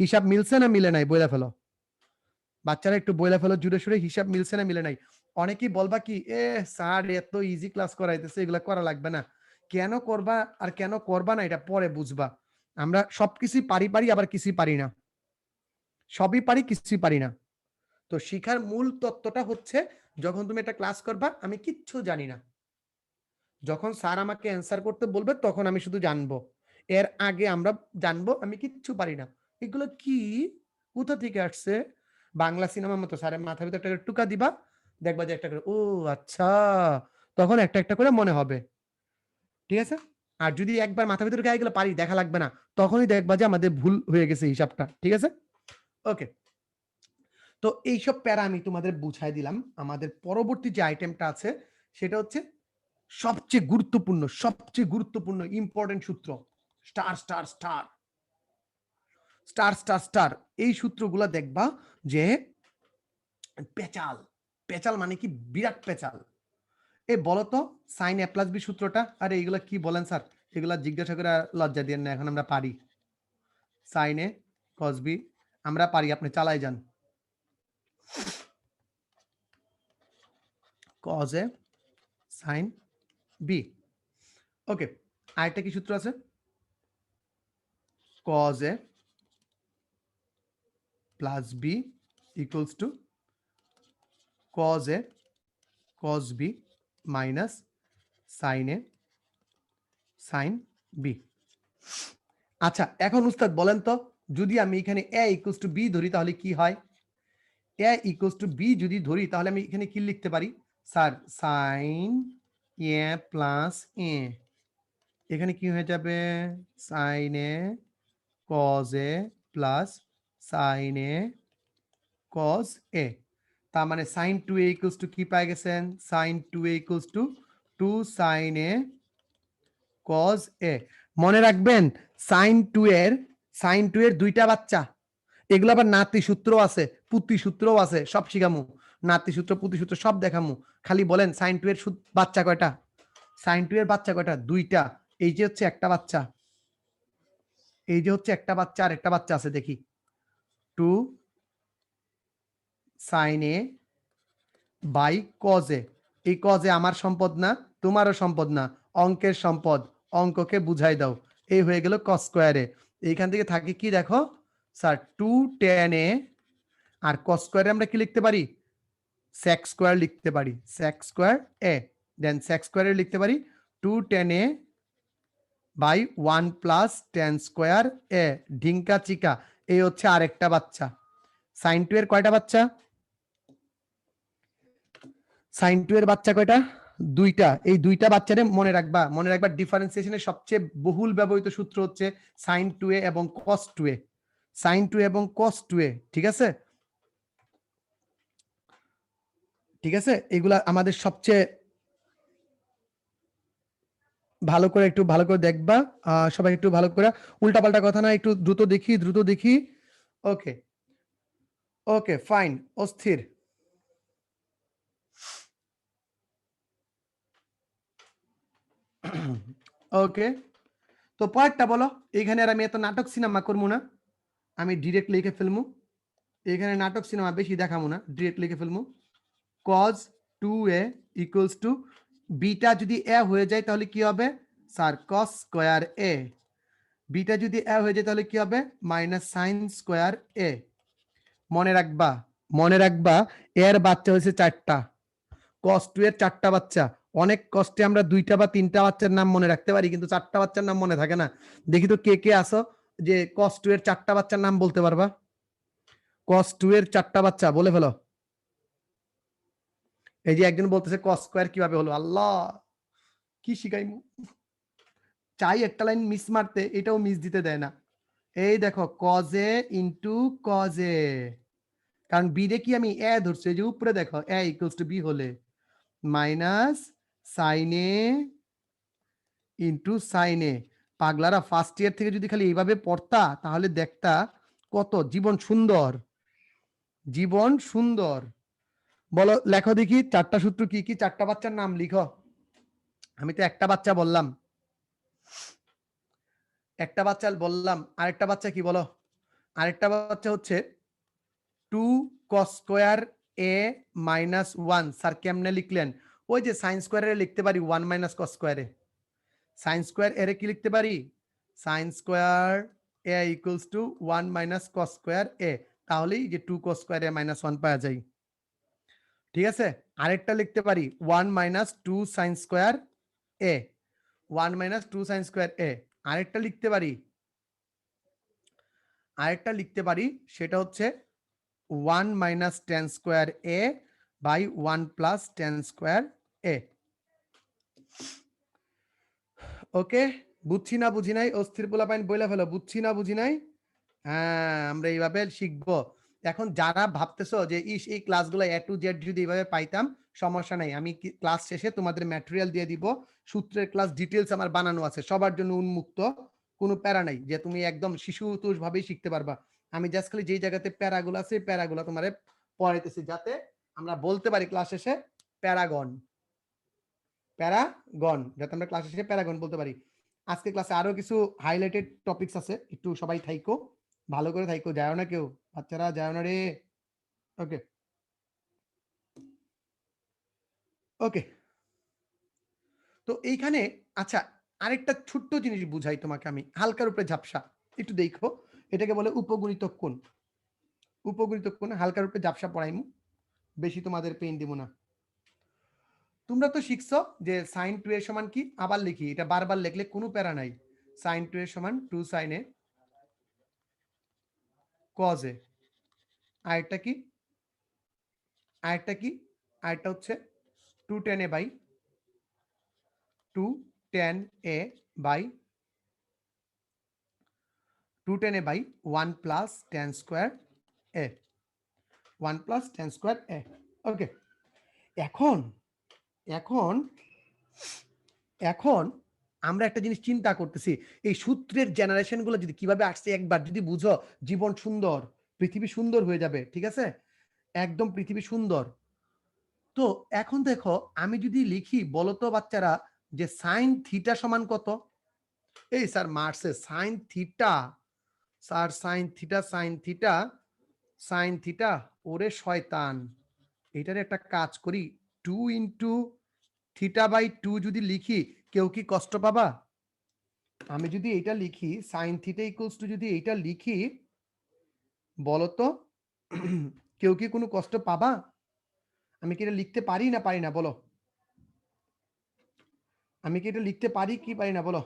হিসাব মিলছে না মিলে নাই বইলা ফেলো, বাচ্চারা একটু বইলা ফেলো জুড়ে সুরে, হিসাব মিলছে না মিলে নাই। অনেকেই বলবা কি, স্যার এত ইজি ক্লাস করাইতেছে, এগুলা করা লাগবে না। কেন করবা আর কেন করবা না এটা পরে বুঝবা। আমরা সবকিছুই পারি, আবার কিছুই পারি না। সবই পারি, কিছুই পারি না। তো শিখার মূল তত্ত্বটা হচ্ছে, যখন তুমি একটা ক্লাস করবা আমি কিচ্ছু জানি না, যখন স্যার আমাকে অ্যান্সার করতে বলবে তখন আমি শুধু জানবো, এর আগে আমরা জানবো আমি কিচ্ছু পারি না। এগুলো কি, কোথা থেকে আসছে? বাংলা সিনেমার মতো স্যারের মাথার ভিতরে একটা করে টুকা দিবা, দেখবা যে একটা করে, ও আচ্ছা, তখন একটা একটা করে মনে হবে, ঠিক আছে? আর যদি একবার মাথার ভিতরে গায়ে গেলে পারি, দেখা লাগবে না, তখনই দেখবা যে আমাদের ভুল হয়ে গেছে হিসাবটা, ঠিক আছে? ওকে, তো এইসব প্যারা আমি তোমাদের বুঝাই দিলাম। আমাদের পরবর্তী যে আইটেমটা আছে সেটা হচ্ছে সবচেয়ে গুরুত্বপূর্ণ ইম্পর্টেন্ট সূত্র, star star star star star star. এই সূত্রগুলো দেখবা যে পেঁচাল, পেঁচাল মানে কি, বিরাট পেঁচাল। এ বলতো সাইন এ প্লাস বি সূত্রটা, আরে এগুলা কি বলেন স্যার, এগুলা জিজ্ঞাসা করে লজ্জা দিয়ে না, এখন আমরা পারি। সাইন এ কস বি আমরা পারি, আপনি চালাই যান। Cos A sine B. Okay, আরেকটা কি সূত্র আছে, cos A plus B equals to cos A cos B minus sine A sine B. আচ্ছা এখন উস্তাদ বলেন তো, যদি আমি এখানে এ ইকুয়ালস টু বি ধরি তাহলে কি হয়? এ ইকুয়ালস টু বি যদি ধরি তাহলে আমি এখানে কি লিখতে পারি? Sir sine A plus A, এখানে কি হয়ে যাবে? Sine A cos A plus sine A cos A. তার মানে সাইন 2a ইকুয়ালস টু কি পাই গেছেন? Sine 2a equals to 2 sine A cos A. মনে রাখবেন সাইন 2 এর দুইটা বাচ্চা, এগুলো আবার নাতি সূত্র আছে, পুতি সূত্রও আছে, সব শিখামু। নাতি সূত্র, পুতি সূত্র সব দেখামু। খালি বলেন সাইন 2 এর বাচ্চা কয়টা? সাইন 2 এর বাচ্চা কয়টা? দুইটা। এই যে হচ্ছে একটা বাচ্চা, এই যে হচ্ছে একটা বাচ্চা, আর একটা বাচ্চা আছে দেখি, 2 sine A by cos A. এই কজ এ আমার সম্পদ না, তোমারও সম্পদ না, অঙ্কের সম্পদ, অঙ্ককে বুঝাই দাও। এই হয়ে গেল কস স্কোয়ারে। এইখান থেকে থাকে কি দেখো স্যার, 2 tan এ, আর কস স্কোয়ারে আমরা কি লিখতে পারি? সেক স্কোয়ার লিখতে পারি, সেক স্কোয়ার এ। দেন সেক স্কোয়ারে লিখতে পারি 2 tan A by 1 plus tan square A. Dhinka Chika, এই হচ্ছে আরেকটা বাচ্চা। সাইন 2 এর কয়টা বাচ্চা? সাইন 2 এর বাচ্চা কয়টা? দুইটা। এই দুইটা বাচ্চারে মনে রাখবা, মনে রাখবা ডিফারেন্সিয়েশনের সবচেয়ে বহুল ব্যবহৃত সূত্র হচ্ছে সাইন 2a এবং cos 2a, সাইন 2 এবং cos 2a, ঠিক আছে? ঠিক আছে, এগুলা আমাদের সবচেয়ে ভালো করে একটু ভালো করে দেখবা, সবাই একটু ভালো করে, উল্টাপাল্টা কথা না, একটু দ্রুত দেখি। ওকে ওকে ফাইন, অস্থির। ওকে, তো পরেরটা বলো। এখানে আর আমি এত নাটক সিনেমা করবো না, আমি ডিরেক্ট লিখে ফেলবো। এখানে নাটক সিনেমা বেশি দেখাবো না, ডিরেক্ট লিখে ফেলবো। cos 2a equals two, beta যদি এ হয়ে যায় তাহলে কি হবে স্যার, cos স্কয়ার এ। বিটা যদি এ হয়ে যায় তাহলে কি হবে, মাইনাস সাইন স্কয়ার এ। মনে রাখবা, মনে রাখবা, এর বাচ্চা হয়েছে 4টা, cos 2 এর 4টা বাচ্চা। অনেক কষ্টে আমরা 2টা বা 3টা বাচ্চার নাম মনে রাখতে পারি, কিন্তু 4টা বাচ্চার নাম মনে থাকে না। দেখি তো কে কে আসো যে cos 2 এর 4টা বাচ্চার নাম বলতে পারবা। cos 2 এর 4টা বাচ্চা বলে ফেলো। এই যে একজন বলতেছে cos স্কয়ার কিভাবে হলো, আল্লাহ কি শিখাইমু। চাই একটা লাইন মিস মারতে, এটাও মিস দিতে দেয় না। এই দেখো cos a into cos a, কারণ বি রে কি আমি এ ধরছি, এই যে উপরে দেখো এ ইকুয়ালস টু বি হলে মাইনাস সাইন এ ইনটু সাইন এ। পাগলারা ফার্স্ট ইয়ার থেকে যদি খালি এইভাবে পড়তা তাহলে দেখতা কত জীবন সুন্দর, জীবন সুন্দর। বলো, লেখো দেখি 4টা সূত্র কি কি, 4টা বাচ্চার নাম লিখো। আমি তো একটা বাচ্চা বললাম, একটা বাচ্চা বললাম, আরেকটা বাচ্চা কি বলো। আরেকটা বাচ্চা হচ্ছে 2 cos square a minus 1। Sir কেমনে লিখলেন, ওই যে সাইন স্কয়ারে লিখতে পারি 1 মাইনাস cos স্কয়ারে। সাইন স্কয়ার এর কি লিখতে পারি, sine square a equals to 1 minus cos square a, তাহলেই যে 2 cos স্কয়ার a মাইনাস 1 পাওয়া যায়। ঠিক আছে, আরেকটা লিখতে পারি 1 minus 2 sine square a, 1 minus 2 sine square a। আরেকটা লিখতে পারি, আরেকটা লিখতে পারি, সেটা হচ্ছে 1 minus tan square A by 1 plus tan square A. Okay, বুঝছি না বুঝি নাই, অস্থির পোলাপাইন বইলা ফেলো, বুঝছি না বুঝি নাই। হ্যাঁ, আমরা এইভাবে শিখবো। এখন যারা ভাবতেছো যে ইস এই ক্লাসগুলো এ টু জেড যদি এইভাবে পাইতাম, সমস্যা নাই, আমি ক্লাস শেষে তোমাদের ম্যাটেরিয়াল দিয়ে দিব, সূত্রের ক্লাস ডিটেলস আমার বানানো আছে, সবার জন্য উন্মুক্ত, কোনো প্যারা নাই যে তুমি একদম শিশুতোষ ভাবেই শিখতে পারবা। আমি জাস্ট খালি যেই জায়গাতে প্যারাগুলো আছে প্যারাগুলো তোমারে পড়াইতেছি, যাতে আমরা বলতে পারি ক্লাস শেষে প্যারাগন, প্যারাগন, যাতে আমরা ক্লাস শেষে প্যারাগন বলতে পারি। আজকে ক্লাসে আরো কিছু হাইলাইটেড টপিকস আছে, একটু সবাই থাইকো, ভালো করে থাইকো, যায় না কেউ, বাচ্চারা যায় না রে। ওকে ওকে, তো এইখানে আচ্ছা আরেকটা ছোট্ট জিনিস বুঝাই তোমাকে আমি, হালকার উপরে ঝাপসা, একটু দেখো, এটাকে বলে উপগুণিতক কোণ। উপগুণিতক কোণ হালকার উপরে ঝাপসা পড়াইমু, বেশি তোমাদের পেইন দিব না। তোমরা তো শিখছো যে সাইন 2 এর সমান কি, আবার লিখি, এটা বারবার লিখলে কোনো প্যারা নাই। সাইন 2 এর সমান 2 সাইন এ কজ এ। আরেকটা কি, আরেকটা কি, আরেকটা হচ্ছে 2 tan a by 2 tan a by 2 tan a by 1 plus tan square a, 1 plus tan square a। Okay, এখন এখন এখন আমরা একটা জিনিস চিন্তা করতেছি, এই সূত্রের জেনারেশন গুলো যদি কিভাবে আসছে একবার যদি বুঝো, জীবন সুন্দর, পৃথিবী সুন্দর হয়ে যাবে। ঠিক আছে, একদম পৃথিবী সুন্দর। তো এখন দেখো আমি যদি লিখি, বলতো বাচ্চারা, যে সাইন থিটা সমান কত। এই স্যার মার্সে sine theta, sir sine theta, sine theta, sine theta, ওরে শয়তান, এটার একটা কাজ করি, 2 ইন্টু থিটা বাই 2 যদি লিখি, কেউ কি কষ্ট পাবা। আমি যদি এটা লিখি সাইন থিটা ইকুয়ালস টু, যদি এটা লিখি বলতো, কেউ কি কোনো কষ্ট পাবা। আমি কি এটা লিখতে পারি না পারি না বলো, আমি কি এটা লিখতে পারি কি পারি না বলো।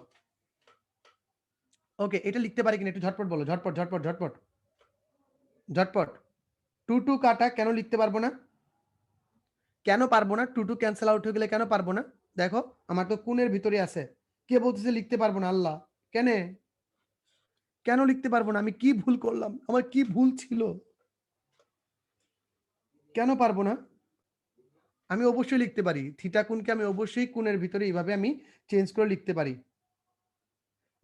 ওকে, এটা লিখতে পারি কিনা একটু ঝটপট বলো, ঝটপট ঝটপট ঝটপট ঝটপট। 2 2 কাটা, কেন লিখতে পারবো না, কেন পারবো না, 2 2 ক্যান্সেল আউট হয়ে গেলে কেন পারবো না। দেখো আমার তো কোণের ভিতরে আছে, কে বলতেছে লিখতে পারবো না, আল্লাহ কেন, কেন লিখতে পারবো না, আমি কি ভুল করলাম, আমার কি ভুল ছিল, কেন পারবো না। আমি অবশ্যই লিখতে পারি থিটা কোণকে আমি অবশ্যই কোণের ভিতরে এইভাবে আমি চেঞ্জ করে লিখতে পারি।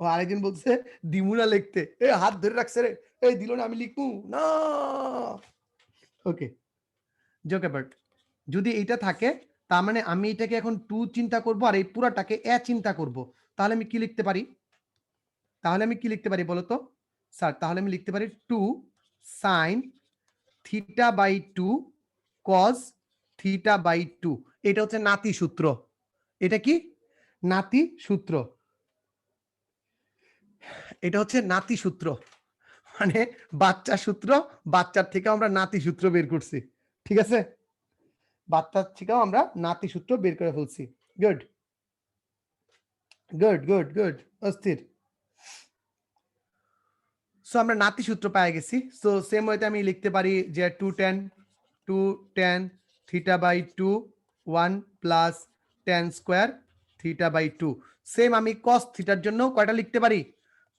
ও আরেকজন বলছে দিমু না লিখতে, এ হাত ধরে রাখছে রে, এই দিল না আমি লিখবো না। ওকে, জোক অ্যাবাউট। যদি এইটা থাকে তার মানে আমি এটাকে এখন 2 চিন্তা করব আর এই পুরাটাকে এ চিন্তা করব। তাহলে আমি কি লিখতে পারি? তাহলে আমি কি লিখতে পারি বলো তো? স্যার তাহলে আমি লিখতে পারি 2 sin থিটা বাই 2 cos থিটা বাই 2। এটা হচ্ছে নাতি সূত্র। এটা কি? নাতি সূত্র। এটা হচ্ছে নাতি সূত্র। মানে বাচ্চা সূত্র, বাচ্চার থেকে আমরা নাতি সূত্র বের করছি। ঠিক আছে? বাচ্চার থেকেও আমরা নাতি সূত্র বের করে ফেলছি। গুড গুড গুড গুড, অস্থির। সো আমরা নাতি সূত্র পেয়ে গেছি। সো সেম ওয়েতে আমি লিখতে পারি যে 2 tan থিটা বাই 2 1 প্লাস tan স্কোয়ার থিটা বাই 2। সেম আমি cos থিটার জন্য কয়টা লিখতে পারি?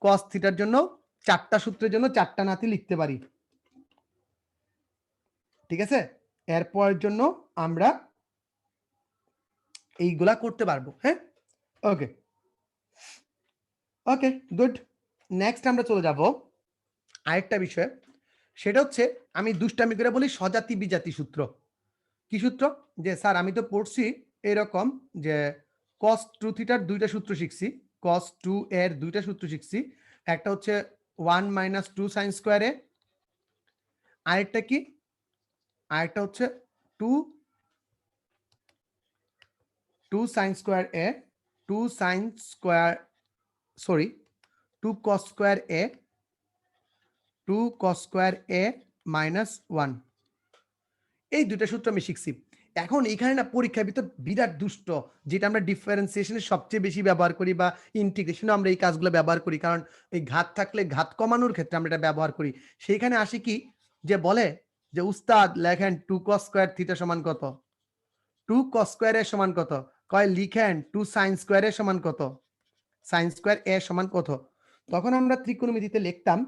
cos থিটার জন্য 4টা সূত্রের জন্য 4টা নাতি লিখতে পারি। ঠিক আছে? এরপরের জন্য আমরা এইগুলা করতে পারবো। হ্যাঁ, ওকে ওকে, গুড। নেক্সট আমরা চলে যাব আরেকটা বিষয়। সেটা হচ্ছে আমি দুষ্টামি করে বলি স্বজাতি বিজাতি সূত্র। কি সূত্র? যে স্যার আমি তো পড়ছি এরকম যে cos 2 থিটার দুইটা সূত্র শিখছি, cos 2 এর দুইটা সূত্র শিখছি। একটা হচ্ছে 1 মাইনাস 2 সাইন স্কোয়ার এ, আরেকটা কি? আরেকটা হচ্ছে 2 sine square A, 2 sine square, sorry 2 cos square A, 2 cos square A minus 1। এই দুইটা সূত্র আমি শিখছি। এখন এখানে না পরীক্ষার ভিতর বিরাট দুষ্ট, যেটা আমরা ডিফারেন্সিয়েশনে সবচেয়ে বেশি ব্যবহার করি বা ইন্টিগ্রেশনে আমরা এই কাজগুলো ব্যবহার করি, কারণ এই ঘাত থাকলে ঘাত কমানোর ক্ষেত্রে আমরা এটা ব্যবহার করি। সেইখানে আসি কি যে বলে যে উস্তাদ লেখেন 2 cos স্কয়ার থিটা সমান কত? 2 cos স্কয়ার এর সমান কত? কয় লিখেন 2 sin স্কয়ার এর সমান কত? sin স্কয়ার এ সমান কত? তখন আমরা ত্রিকোণমিতিতে লিখতাম,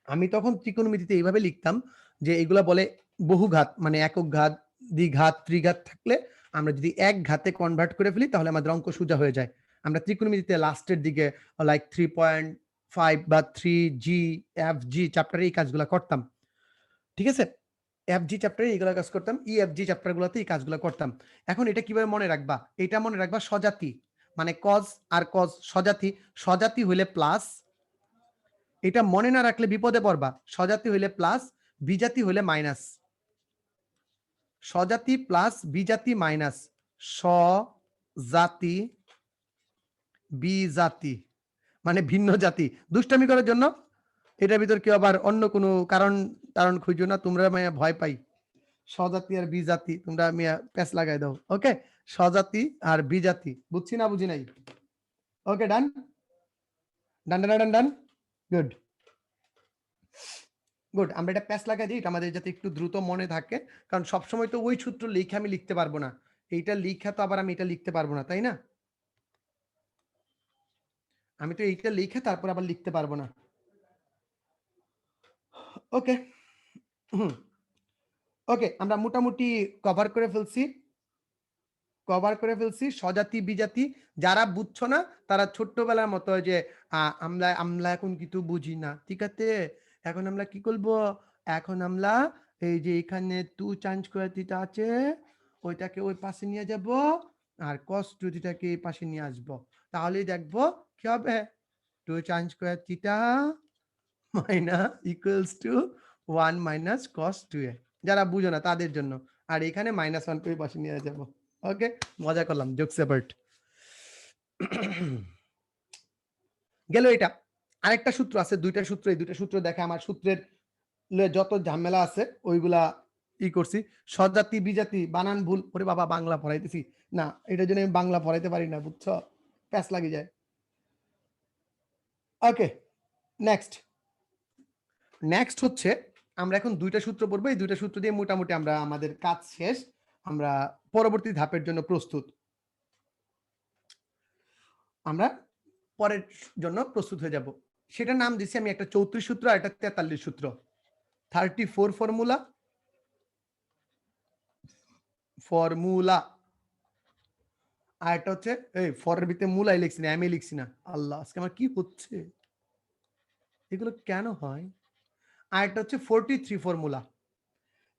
আমি তখন ত্রিকোণমিতিতে এইভাবে লিখতাম যে এগুলা বলে বহুঘাত, মানে একক ঘাত, দ্বিঘাত, ত্রিঘাত থাকলে আমরা যদি এক ঘাতে কনভার্ট করে ফেলি তাহলে আমাদের অঙ্ক সোজা হয়ে যায়। আমরা ত্রিকোণমিতিতে লাস্টের দিকে লাইক 3.5 বা 3G FG চ্যাপ্টারে এই কাজগুলো করতাম। ঠিক আছে? FG চ্যাপ্টারে এইগুলো কাজ করতাম, EFG চ্যাপ্টারগুলোতে এই কাজগুলো করতাম। এখন এটা কিভাবে মনে রাখবা? এটা মনে রাখবা স্বজাতি, মানে cos আর cos স্বজাতি, স্বজাতি হইলে প্লাস, এটা মনে না রাখলে বিপদে পড়বা। স্বজাতি হইলে প্লাস, বিজাতি হইলে মাইনাস। স্বজাতি প্লাস বিজাতি মাইনাস স্বজাতি বিজাতি, মানে ভিন্ন জাতি। দুষ্টামি করার জন্য এটার ভিতর কেউ আবার অন্য কোনো কারণ খুঁজো না, তোমরা মায়া ভয় পাই। স্বজাতি আর বিজাতি তোমরা মিয়া প্যাচ লাগাই দাও। ওকে, স্বজাতি আর বিজাতি, বুঝছি না বুঝি নাই? ওকে, ডান ডান ডান ডান ডান, গুড গুড। আমরা এটা প্যাচ লাগাই দিই, এটা আমাদের যাতে একটু দ্রুত মনে থাকে, কারণ সবসময় তো ওই সূত্র লিখে আমি লিখতে পারবো না। এইটা লিখা তো আবার আমি এটা লিখতে পারবো না, তাই না? আমি তো এইটা লিখে তারপর আবার লিখতে পারবো না। ওকে ওকে, আমরা মোটামুটি কভার করে ফেলছি স্বজাতি বিজাতি। যারা বুঝছো না তারা ছোট্টবেলার মতো যে আমরা আমরা এখন কিছু বুঝি না, ঠিক আছে, এখন আমরা কি করব, এখন আমরা এই যে এখানে 2 চান্স করে দিতে আছে ওইটাকে ওই পাশে নিয়ে যাব আর cos 2 থিটাকে এই পাশে নিয়ে আসব, তাহলেই দেখবো কি হবে, 2 চান্স করে theta minus equals to 1 minus cos 2a। যারা বুঝো না তাদের জন্য। আর এখানে -1 করে পাশে নিয়ে যাব। ওকে, মজা করলাম, জোকস অ্যাবাউট। গেল এটা। আরেকটা সূত্র আছে, দুইটা সূত্র, এই দুইটা সূত্র দেখে আমার সূত্রের যত ঝামেলা আছে ওইগুলা ই করছি। স্বজাতি বিজাতি বানান ভুল, ওরে বাবা বাংলা পড়াইতেছি না, এটার জন্য আমি বাংলা পড়াইতে পারি না, বুঝছো, প্যাচ লাগি যায়। ওকে, নেক্সট হচ্ছে আমরা এখন দুইটা সূত্র পড়বো, এই দুইটা সূত্র দিয়ে মোটামুটি আমরা আমাদের কাজ শেষ, আমরা পরবর্তী ধাপের জন্য প্রস্তুত, আমরা পরের জন্য প্রস্তুত হয়ে যাব। সেটা নাম দিছি আমি একটা 34 সূত্র আর একটা 43 সূত্র, 34 ফর্মুলা ফর্মুলা। আর এটা হচ্ছে এই ফরের ভিতরে মূলাই লিখছি না, আমি লিখছি না। আল্লাহ, আজকে আমার কি হচ্ছে? এগুলো কেন হয়? আর একটা হচ্ছে 43 ফর্মুলা।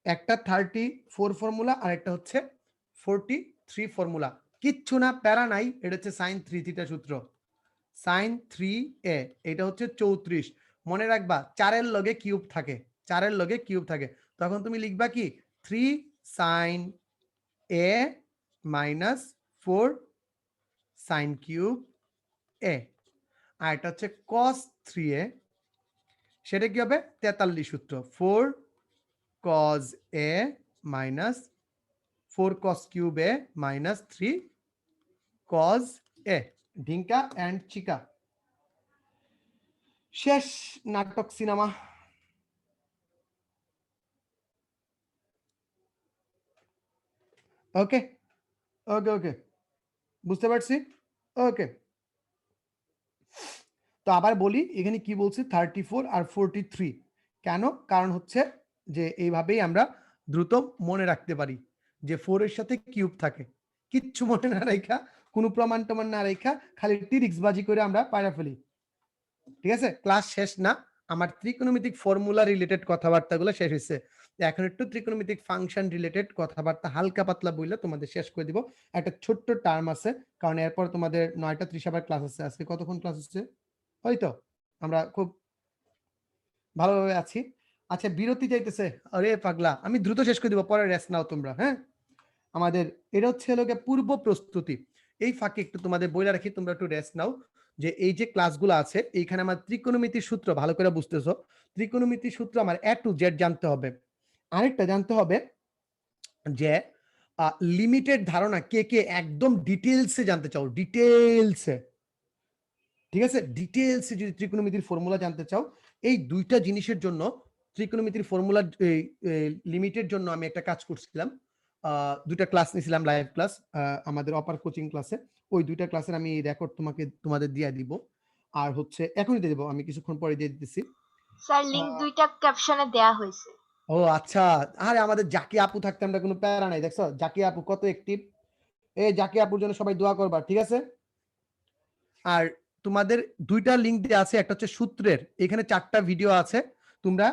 একটা 34 ফর্মুলা আর একটা হচ্ছে 43 ফর্মুলা। কিচ্ছু না, প্যারা নাই। এটা হচ্ছে sin 3 থিটা সূত্র। sin 3a এটা হচ্ছে 34। মনে রাখবা 4 এর লগে কিউব থাকে। 4 এর লগে কিউব থাকে। তখন তুমি লিখবা কি 3 sin a minus 4 sin cube a। আর এটা হচ্ছে cos 3a, সেটা কি হবে 43 সূত্র 4 cos a minus 4 cos cube a minus 3 cos a। Dhinka and চিকা। শেষ নাটক সিনেমা। ওকে ওকে ওকে, বুঝতে পারছি। ওকে, তো আবার বলি এখানে কি বলছি 34 আর 43 কেন? কারণ হচ্ছে যে এইভাবেই আমরা দ্রুত মনে রাখতে পারি যে 4 এর সাথে কিউব থাকে। কিচ্ছু মনে না রাখা, কোনো প্রমাণ টমান না রাখা, খালি টিরিক্স বাজি করে আমরা পায়রা ফেলি। ঠিক আছে, ক্লাস শেষ না, আমার ত্রিকোণমিতিক ফর্মুলা রিলেটেড কথাবার্তাগুলো শেষ হয়েছে। এখন একটু ত্রিকোণমিতিক ফাংশন রিলেটেড কথাবার্তা হালকা পাতলা বইলে তোমাদের শেষ করে দিব। একটা ছোট্ট টার্ম আছে, কারণ এরপর তোমাদের 9টা 30 আবার ক্লাস আছে। আজকে কতক্ষণ ক্লাস হচ্ছে? হয়তো আমরা খুব ভালোভাবে আছি। আচ্ছা, বিরতি চাইতেছে। আরে পাগলা, আমি দ্রুত শেষ করে দিব, পরে রেস্ট নাও তোমরা। হ্যাঁ, আমাদের এটা হচ্ছে হলো গিয়ে পূর্ব প্রস্তুতি। এই ফাঁকে একটু তোমাদের বইলা রাখি, তোমরা একটু রেস্ট নাও। যে এই যে ক্লাসগুলো আছে এইখানে আমার ত্রিকোণমিতির সূত্র ভালো করে বুঝতেছো। ত্রিকোণমিতির সূত্র আমার A to Z জানতে হবে। আরেকটা জানতে হবে যে লিমিটেড ধারণা কে কে একদম ডিটেইলসে জানতে চাও, ডিটেইলসে। ঠিক আছে, ডিটেইলসে যদি ত্রিকোণমিতির ফর্মুলা জানতে চাও, এই দুইটা জিনিসের জন্য ত্রিকোণমিতির ফর্মুলা লিমিটের জন্য আমি একটা কাজ করছিলাম। দুইটা ক্লাস নিয়েছিলাম, লাইভ ক্লাস, আমাদের অপার কোচিং ক্লাসে। ওই দুইটা ক্লাসের আমি রেকর্ড তোমাদের দিয়ে দিব। আর হচ্ছে এখনই দিয়ে দিব, আমি কিছুক্ষণ পরে দিয়ে দিতেছি। স্যার লিংক দুইটা ক্যাপশনে দেয়া হয়েছে। ও আচ্ছা, আরে আমাদের জাকি আপু থাকতে আমরা কোনো প্যারা নাই, দেখছো জাকি আপু কত অ্যাক্টিভ। এই জাকি আপুর জন্য সবাই দোয়া করবা, ঠিক আছে? আর তোমাদের দুইটা লিংক দেওয়া আছে, একটা হচ্ছে সূত্রের, এখানে 4টা ভিডিও আছে, তোমরা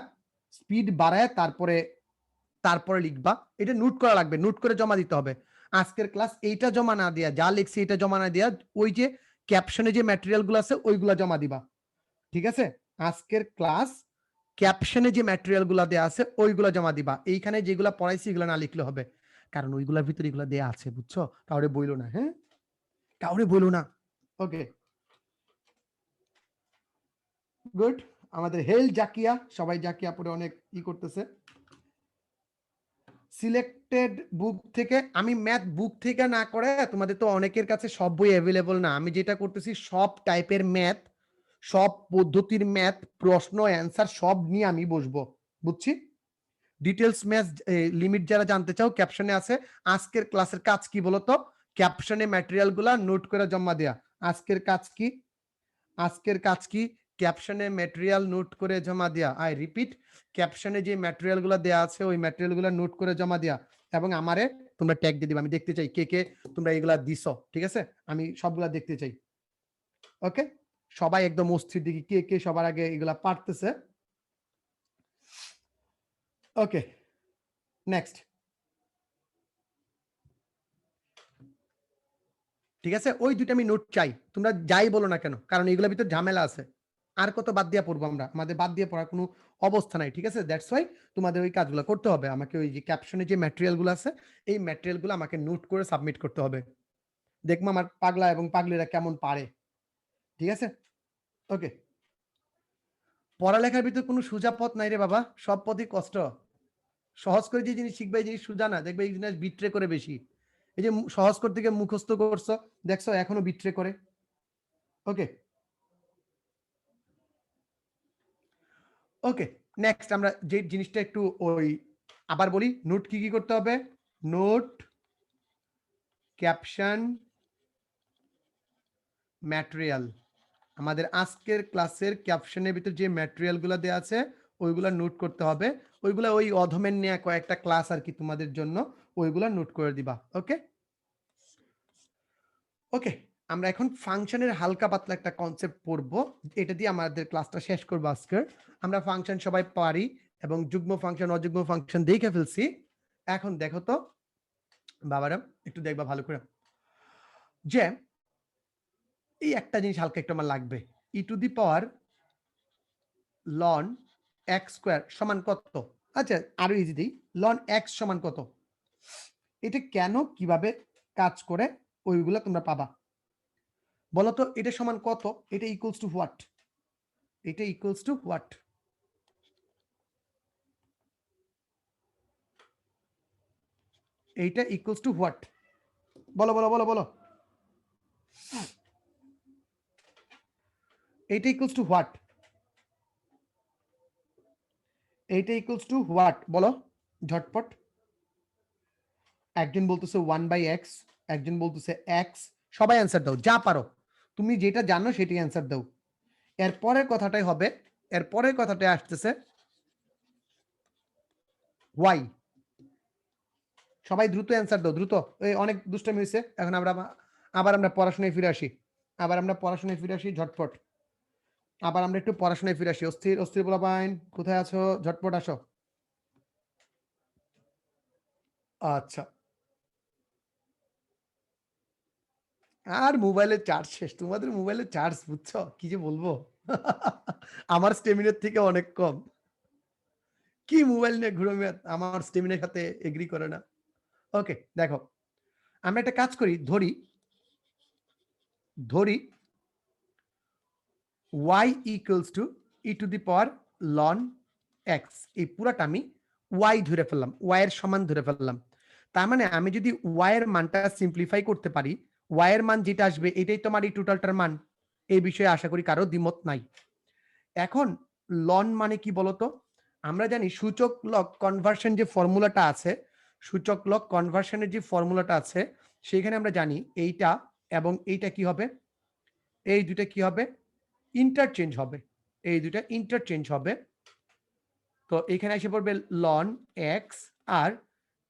স্পিড বাড়ায় তারপরে লিখবা। এটা নোট করা লাগবে, নোট করে জমা দিতে হবে। আজকের ক্লাস এইটা জমা না দিয়া, যা লিখছি এটা জমা না দিয়া, ওই যে ক্যাপশনে যে ম্যাটেরিয়াল গুলো আছে ওইগুলা জমা দিবা। ঠিক আছে, আজকের ক্লাস ক্যাপশনে যে ম্যাটেরিয়াল গুলা দেওয়া আছে ওইগুলা জমা দিবা। এইখানে যেগুলা পড়াইছি এগুলা না লিখলে হবে, কারণ ওইগুলার ভিতরে এগুলা দেওয়া আছে, বুঝছো? কাউরে বইলো না, হ্যাঁ, কাউরে বইলো না। ওকে, গুড। আমাদের হেল জাকিয়া, সবাই জাকিয়া পরে অনেক করতেছে। সিলেক্টেড বুক থেকে, আমি ম্যাথ বুক থেকে না করে, তোমাদের তো অনেকের কাছে সব বই অ্যাভেলেবল না, আমি যেটা করতেছি সব টাইপের ম্যাথ, সব পদ্ধতির ম্যাথ, প্রশ্ন অ্যান্সার সব নিয়ে আমি বসবো, বুঝছি? ডিটেলস ম্যাথ লিমিট যারা জানতে চাও ক্যাপশনে আছে। আজকের ক্লাসের কাজ কি বলতো? ক্যাপশনে ম্যাটেরিয়াল গুলা নোট করে জমা দেয়া। আজকের কাজ কি? আজকের কাজ কি? ক্যাপশনে ম্যাটেরিয়াল নোট করে জমা দেয়া। আই রিপিট, ক্যাপশনে যে ম্যাটেরিয়াল গুলো দেয়া আছে ওই ম্যাটেরিয়াল গুলো নোট করে জমা দেয়া, এবং আমারে তোমরা ট্যাগ দিয়ে দিবা। আমি দেখতে চাই কে কে তোমরা এগুলা দিছো, ঠিক আছে? আমি সবগুলা দেখতে চাই। ওকে, সবাই একদম অস্থির দিকে কে কে সবার আগে এগুলা পারতেছে। ওকে, নেক্সট। ঠিক আছে, ওই দুইটা আমি নোট চাই, তোমরা যাই বলো না কেন, কারণ এগুলোর ভিতর ঝামেলা আছে। আর কত বাদ দিয়ে পড়বো আমরা, আমাদের বাদ দিয়ে পড়ার কোনো অবস্থা নাই। ঠিক আছে, দ্যাটস ওয়াই তোমাদের ওই কাজগুলো করতে হবে। আমাকে ওই যে ক্যাপশনে যে ম্যাটেরিয়াল গুলো আছে এই ম্যাটেরিয়াল গুলো আমাকে নোট করে সাবমিট করতে হবে। দেখবো আমার পাগলা এবং পাগলিরা কেমন পারে। ঠিক আছে, ওকে। পড়ালেখার ভিতর কোনো সোজা পথ নাই রে বাবা, সব পথই কষ্ট। সহজ করে যে জিনিস শিখবে এই জিনিস সোজা না, দেখবে এই জিনিস বিট্রে করে বেশি। এই যে সহজ করতে গিয়ে মুখস্থ করছো, দেখছো এখনো বিট্রে করে। ওকে ওকে, নেক্সট আমরা যে জিনিসটা একটু ওই আবার বলি, নোট কি কি করতে হবে? Note, caption, material. আমাদের আজকের ক্লাসের ক্যাপশনের ভিতর যে ম্যাটেরিয়ালগুলো দেওয়া আছে ওইগুলা নোট করতে হবে। ওইগুলা ওই অধমের নেয়া কয়েকটা ক্লাস আর কি তোমাদের জন্য, ওইগুলা নোট করে দিবা। ওকে? ওকে, আমরা এখন ফাংশনের হালকা পাতলা একটা কনসেপ্ট পড়বো। এটা দিয়ে আমাদের ক্লাসটা শেষ করব আজকের। আমরা ফাংশন সবাই পারি এবং যুগ্ম ফাংশন, অযুগ্ম ফাংশন দেখে ফেলছি। এখন দেখো তো বাবারা, একটু দেখবা ভালো করে। যে এই একটা জিনিস হালকা একটু আমার লাগবে। e to the power ln x square সমান কত? আচ্ছা, আরো ইজি দেই। ln x সমান কত? এটা কেন কিভাবে কাজ করে ওইগুলা তোমরা পাবা। বলো তো এটা সমান কত? এটা ইকুয়ালস টু হোয়াট? এটা ইকুয়ালস টু হোয়াট? এইটা ইকুয়ালস টু হোয়াট? বলো বলো বলো বলো। এইটা ইকুয়ালস টু হোয়াট? এইটা ইকুয়ালস টু হোয়াট বলো ঝটপট। একজন বলতেছে 1/x, একজন বলতেছে x। সবাই অ্যান্সার দাও, যা পারো। তুমি যেটা জানো সেটাই অ্যান্সার দাও। এর পরের কথাটাই হবে, এর পরের কথাটাই আসতেছে y। সবাই দ্রুত অ্যান্সার দাও, দ্রুত। এই অনেক দুষ্টামি হয়েছে, এখন আবার আমরা পড়াশোনায় ফিরে আসি। আবার আমরা পড়াশোনায় ফিরে আসি ঝটপট। আবার আমরা একটু পড়াশোনায় ফিরে আসি। অস্থির অস্থির পোলাপাইন কোথায় আছো? ঝটপট আসো। আচ্ছা, আর মোবাইলের চার্জ শেষ। তোমাদের মোবাইলের চার্জ বুঝছো কি যে বলবো। আমার স্টেমিনার থেকে অনেক কম। কি মোবাইল নিয়ে ঘুরো মিয়া, আমার স্টেমিনার সাথে এগ্রি করে না। ওকে, দেখো আমরা একটা কাজ করি, ধরি ধরি y equals to E to the power ln x। এই পুরাটা আমি y ধরে ফেললাম, y এর সমান ধরে ফেললাম। তার মানে আমি যদি y এর মানটা সিম্পলিফাই করতে পারি, y এর মান যেটা আসবে এটাই তোমার এই টোটালটার মান। এই বিষয়ে আশা করি কারো দ্বিমত নাই। এখন লন মানে কি বলতো? আমরা জানি সূচক লগ কনভার্সন যে ফর্মুলাটা আছে, সূচক লগ কনভার্সনের যে ফর্মুলাটা আছে, সেখানে আমরা জানি এইটা এবং এইটা কি হবে? এই দুইটা কি হবে? ইন্টারচেঞ্জ হবে। এই দুইটা ইন্টারচেঞ্জ হবে। তো এখানে এসে পড়বে লন এক্স, আর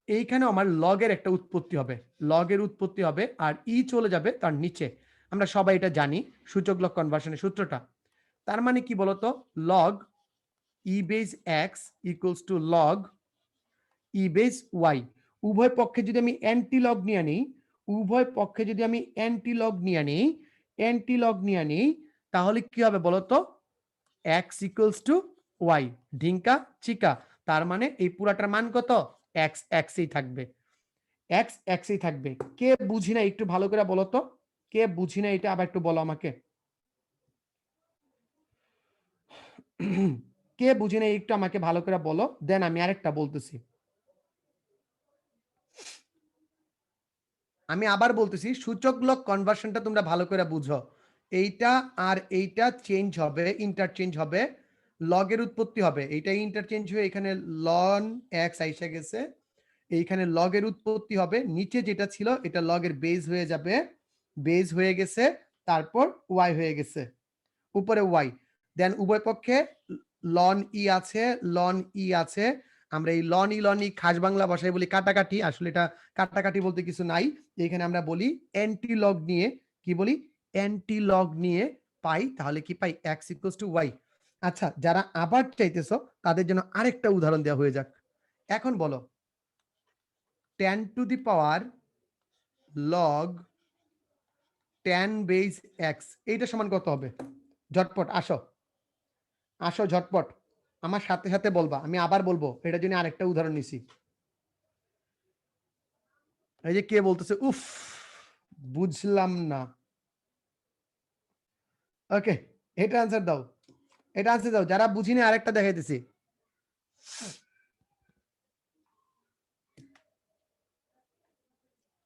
এইখানে আমার লগের একটা উৎপত্তি হবে, লগের উৎপত্তি হবে, আর ই চলে যাবে তার নিচে। আমরা সবাই এটা জানি সূচক লগ কনভার্সনের সূত্রটা। তার মানে কি বলতো? Log E base X equals to log E base Y. উভয় পক্ষে যদি আমি অ্যান্টি লগ নিয়ে নিই, উভয় পক্ষে যদি আমি অ্যান্টি লগ নিয়ে নিই, অ্যান্টি লগ নিয়ে নিই, তাহলে কি হবে বলতো? X equals to Y. Dhinka Chika. তার মানে এই পুরাটার মান কত? এক্স এক্সই থাকবে, এক্স এক্সই থাকবে। কে বুঝি না একটু ভালো করে বলো তো, কে বুঝি না এটা আবার একটু বলো আমাকে। কে বুঝি না একটু আমাকে ভালো করে বলো, দেন আমি আরেকটা বলতেছি। আমি আবার বলতেছি, সূচক লগ কনভার্সনটা তোমরা ভালো করে বুঝো। এইটা আর এইটা চেঞ্জ হবে, ইন্টারচেঞ্জ হবে, লগের উৎপত্তি হবে। এইটা ইন্টারচেঞ্জ হয়ে এখানে লন এক্স আইসা গেছে, এইখানে লগের উৎপত্তি হবে, নিচে যেটা ছিল এটা লগের বেজ হয়ে যাবে, বেজ হয়ে গেছে, তারপর ওয়াই হয়ে গেছে, উপরে ওয়াই। দেন উভয় পক্ষে লন ই আছে, লন ই আছে। আমরা এই লন ই খাস বাংলা ভাষায় বলি কাটাকাটি, আসলে এটা কাটাকাটি বলতে কিছু নাই। এখানে আমরা বলি অ্যান্টি লগ নিয়ে, কি বলি? অ্যান্টি লগ নিয়ে পাই, তাহলে কি পাই? X equals to Y. আচ্ছা, যারা আবার চাইতেছো তাদের জন্য আরেকটা উদাহরণ দেওয়া হয়ে যাক। এখন বলো 10 to the power log 10 base x, এইটা সমান কত হবে? ঝটপট আসো, আসো ঝটপট, আমার সাথে সাথে বলবা। আমি আবার বলবো, এটার জন্য আরেকটা উদাহরণ নিছি। এই যে কে বলতেছে উফ বুঝলাম না। ওকে, এটা আনসার দাও, এটা আনসার দাও। যারা বুঝিনি আরেকটা দেখাইতেছি।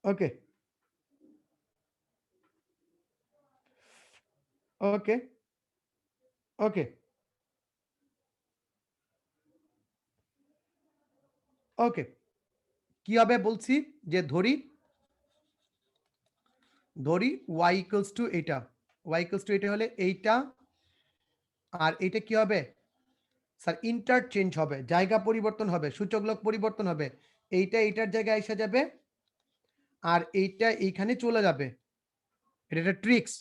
ওকে ওকে ওকে ওকে, কি হবে বলছি, যে ধরি ধরি y ইকুয়ালস টু এটা, y ইকুয়ালস টু এটা হলে এইটা আর এটা কি হবে স্যার? ইন্টারচেঞ্জ হবে, জায়গা পরিবর্তন হবে, সূচক লগ পরিবর্তন হবে। এইটা এইটার জায়গায় এসে যাবে আর এইটা এইখানে চলে যাবে। এটা একটা ট্রিক্স।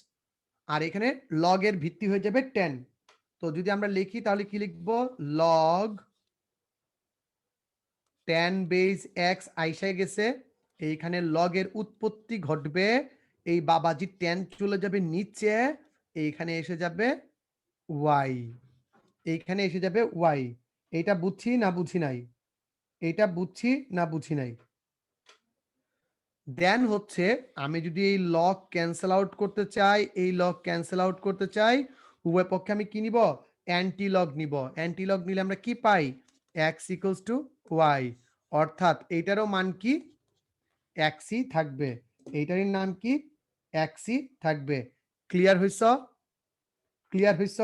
আর এখানে লগ এর ভিত্তি হয়ে যাবে 10। তো যদি আমরা লিখি তাহলে কি লিখব? লগ 10 বেস x আইসা গেছে। এইখানে লগ এর উৎপত্তি ঘটবে। এই বাবাজি 10 চলে যাবে নিচে। এইখানে এসে যাবে y। এইখানে এসে যাবে y। এইটা বুঝছি না বুঝি নাই? এইটা বুঝছি না বুঝি নাই? দেন হচ্ছে আমি যদি এই লগ ক্যানসেল আউট করতে চাই, এই লগ ক্যানসেল আউট করতে চাই, উভয় পক্ষে আমি কি নিব? অ্যান্টি লগ নিব। অ্যান্টি লগ নিলে আমরা কি পাই? x equals to y। অর্থাৎ এইটারও মান কি? x ই থাকবে। এইটারই নাম কি? x ই থাকবে। ক্লিয়ার হইছ? ক্লিয়ার হইছ?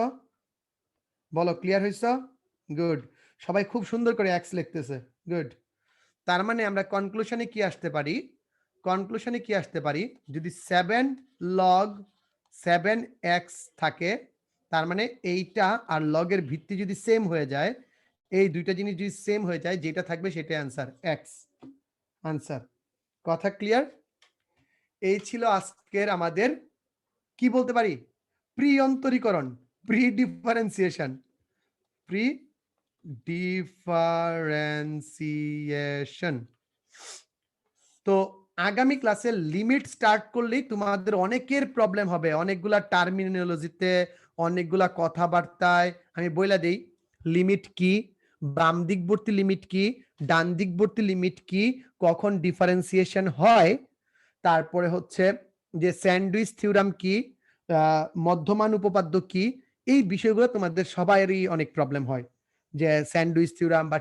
বলো ক্লিয়ার হইছ? গুড। সবাই খুব সুন্দর করে x লিখতেছে। গুড। তার মানে আমরা কনক্লুশনে কি আসতে পারি? কনক্লুশনে কি আসতে পারি? যদি 7 লগ 7x থাকে, তার মানে এইটা আর লগের ভিত্তি যদি সেম হয়ে যায়, এই দুইটা জিনিস যদি সেম হয়ে যায়, যেটা থাকবে সেটাই আনসার, x আনসার। কথা ক্লিয়ার? এই ছিল আজকের আমাদের কি বলতে পারি? প্রি অন্তরীকরণ, প্রি ডিফারেন্সিয়েশন, প্রি ডিফারেন্সিয়েশন। তো আগামী ক্লাসে লিমিট স্টার্ট করলেই তোমাদের অনেকের প্রবলেম হবে। অনেকগুলা টার্মিনোলজিতে, অনেকগুলা কথাবার্তায় আমি বইলা দেই লিমিট কি, বাম দিকবর্তী লিমিট কি, ডান দিকবর্তী লিমিট কি, কখন ডিফারেন্সিয়েশন হয়, তারপরে হচ্ছে যে স্যান্ডউইচ থিওরাম কি, মধ্যমান উপপাদ্য কি, এই বিষয়গুলো তোমাদের সবারই অনেক প্রবলেম হয়। যে স্যান্ডউইচ থিওরাম বা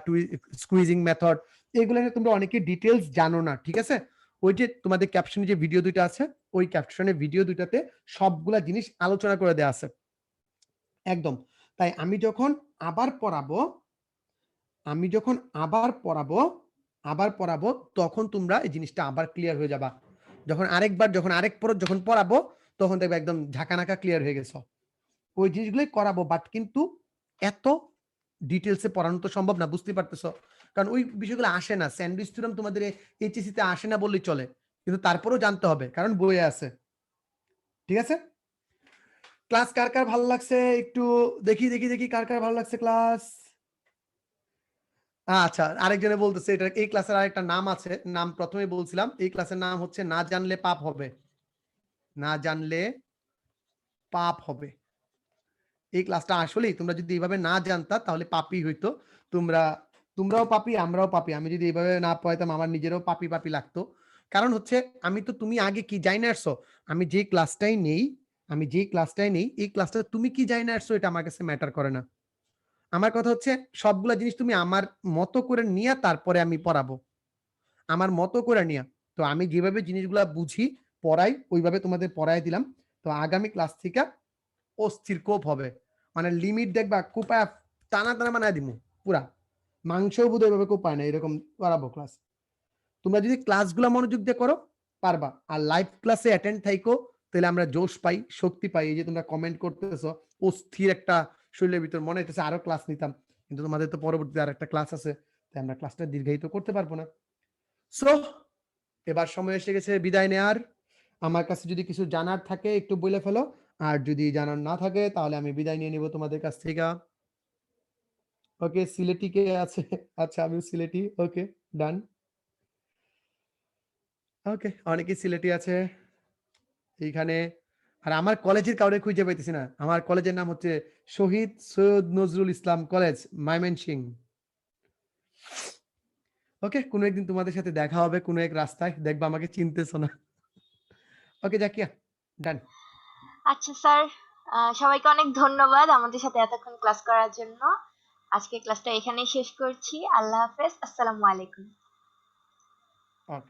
স্কুইজিং মেথড, এগুলো নিয়ে তোমরা অনেকে ডিটেলস জানো না, ঠিক আছে? ওই যে তোমাদের ক্যাপশনে যে ভিডিও দুইটা আছে, ওই ক্যাপশনে ভিডিও দুইটাতে সবগুলা জিনিস আলোচনা করে দেওয়া আছে একদম। তাই আমি যখন আবার পড়াবো, আমি যখন আবার পড়াবো তখন তোমরা এই জিনিসটা আবার ক্লিয়ার হয়ে যাবা। যখন আরেকবার যখন আরেক পর যখন পড়াবো তখন দেখবে একদম ঝাঁকানাকা ক্লিয়ার হয়ে গেছো। ওই জিনিসগুলোই করাবো, বাট কিন্তু এত ডিটেলসে পড়ানো তো সম্ভব না, বুঝতে পারতেছো? কারণ ওই বিষয়গুলো আসে না। স্যান্ডউইচ থিওরাম তোমাদের এইচএসসি তে আসে না বললেই চলে, কিন্তু তারপরেও জানতে হবে কারণ বইয়ে আছে, ঠিক আছে? ক্লাস কার কার ভালো লাগছে একটু দেখি দেখি দেখি কার কার ভালো লাগছে ক্লাস? আচ্ছা, আরেকজনে বলতেছে এটা এই ক্লাসের আরেকটা নাম আছে, নাম প্রথমেই বলছিলাম। এই ক্লাসের নাম হচ্ছে না জানলে পাপ হবে। না জানলে পাপ হবে। এই ক্লাসটা আসলেই তোমরা যদি এইভাবে না জানতা তাহলে পাপই হইতো। তোমরাও পাপী, আমরাও পাপী। আমি যদি এইভাবে না পড়াইতাম আমার নিজেরও পাপী পাপী লাগতো। কারণ হচ্ছে আমি তো তুমি আগে কি জাইনা আসছো, আমি যেই ক্লাসটাই নেই, এই ক্লাসটা তুমি কি জাইনা আসছো এটা আমার কাছে ম্যাটার করে না। আমার কথা হচ্ছে সবগুলা জিনিস তুমি আমার মতো করে নিয়া তারপরে আমি পড়াবো। আমার মতো করে নিয়া। তো আমি যেভাবে জিনিসগুলা বুঝি, পড়াই, ওইভাবে তোমাদের পড়ায় দিলাম। তো আগামী ক্লাস থেকে অস্থির কোপ হবে। মানে লিমিট দেখবা কোপায় টানা টানা বানায় দিমু পুরা। মাংসও বোধ এভাবে কোপায় না, এরকম করাবো ক্লাস। তোমরা যদি ক্লাসগুলো মনোযোগ দিয়ে করো পারবা। আর লাইভ ক্লাসে অ্যাটেন্ড থাইকো, তাহলে আমরা জোশ পাই, শক্তি পাই। এই যে তোমরা কমেন্ট করতেছো, অস্থির একটা শরীরের ভিতর মনে হইতেছে আরো ক্লাস নিতাম, কিন্তু তোমাদের তো পরবর্তীতে আর একটা ক্লাস আছে, তাই আমরা ক্লাসটা দীর্ঘায়িত করতে পারবো না। সো এবার সময় এসে গেছে বিদায় নেয়ার। আমার কাছে যদি কিছু জানার থাকে একটু বলে ফেলো, আর যদি জানার না থাকে তাহলে আমি বিদায় নিয়ে নিব তোমাদের কাছ থেকে। ওকে, সিলেটি কে আছে? আচ্ছা, আমিও সিলেটি। ওকে, ডান। ওকে, অনেকেই সিলেটি আছে এইখানে। আর আমার কলেজের কাউরে খুঁজে পাইতেছি না। আমার কলেজের নাম হচ্ছে শহীদ সৈয়দ নজরুল ইসলাম কলেজ, ময়মনসিংহ। ওকে, কোনো একদিন তোমাদের সাথে দেখা হবে কোনো এক রাস্তায়, দেখবা আমাকে চিনতেছো না। ওকে জাকিয়া, ডান। আচ্ছা স্যার, সবাইকে অনেক ধন্যবাদ আমাদের সাথে এতক্ষণ ক্লাস করার জন্য। আজকে ক্লাসটা এখানেই শেষ করছি। আল্লাহ হাফেজ, আসসালামু আলাইকুম। ওকে।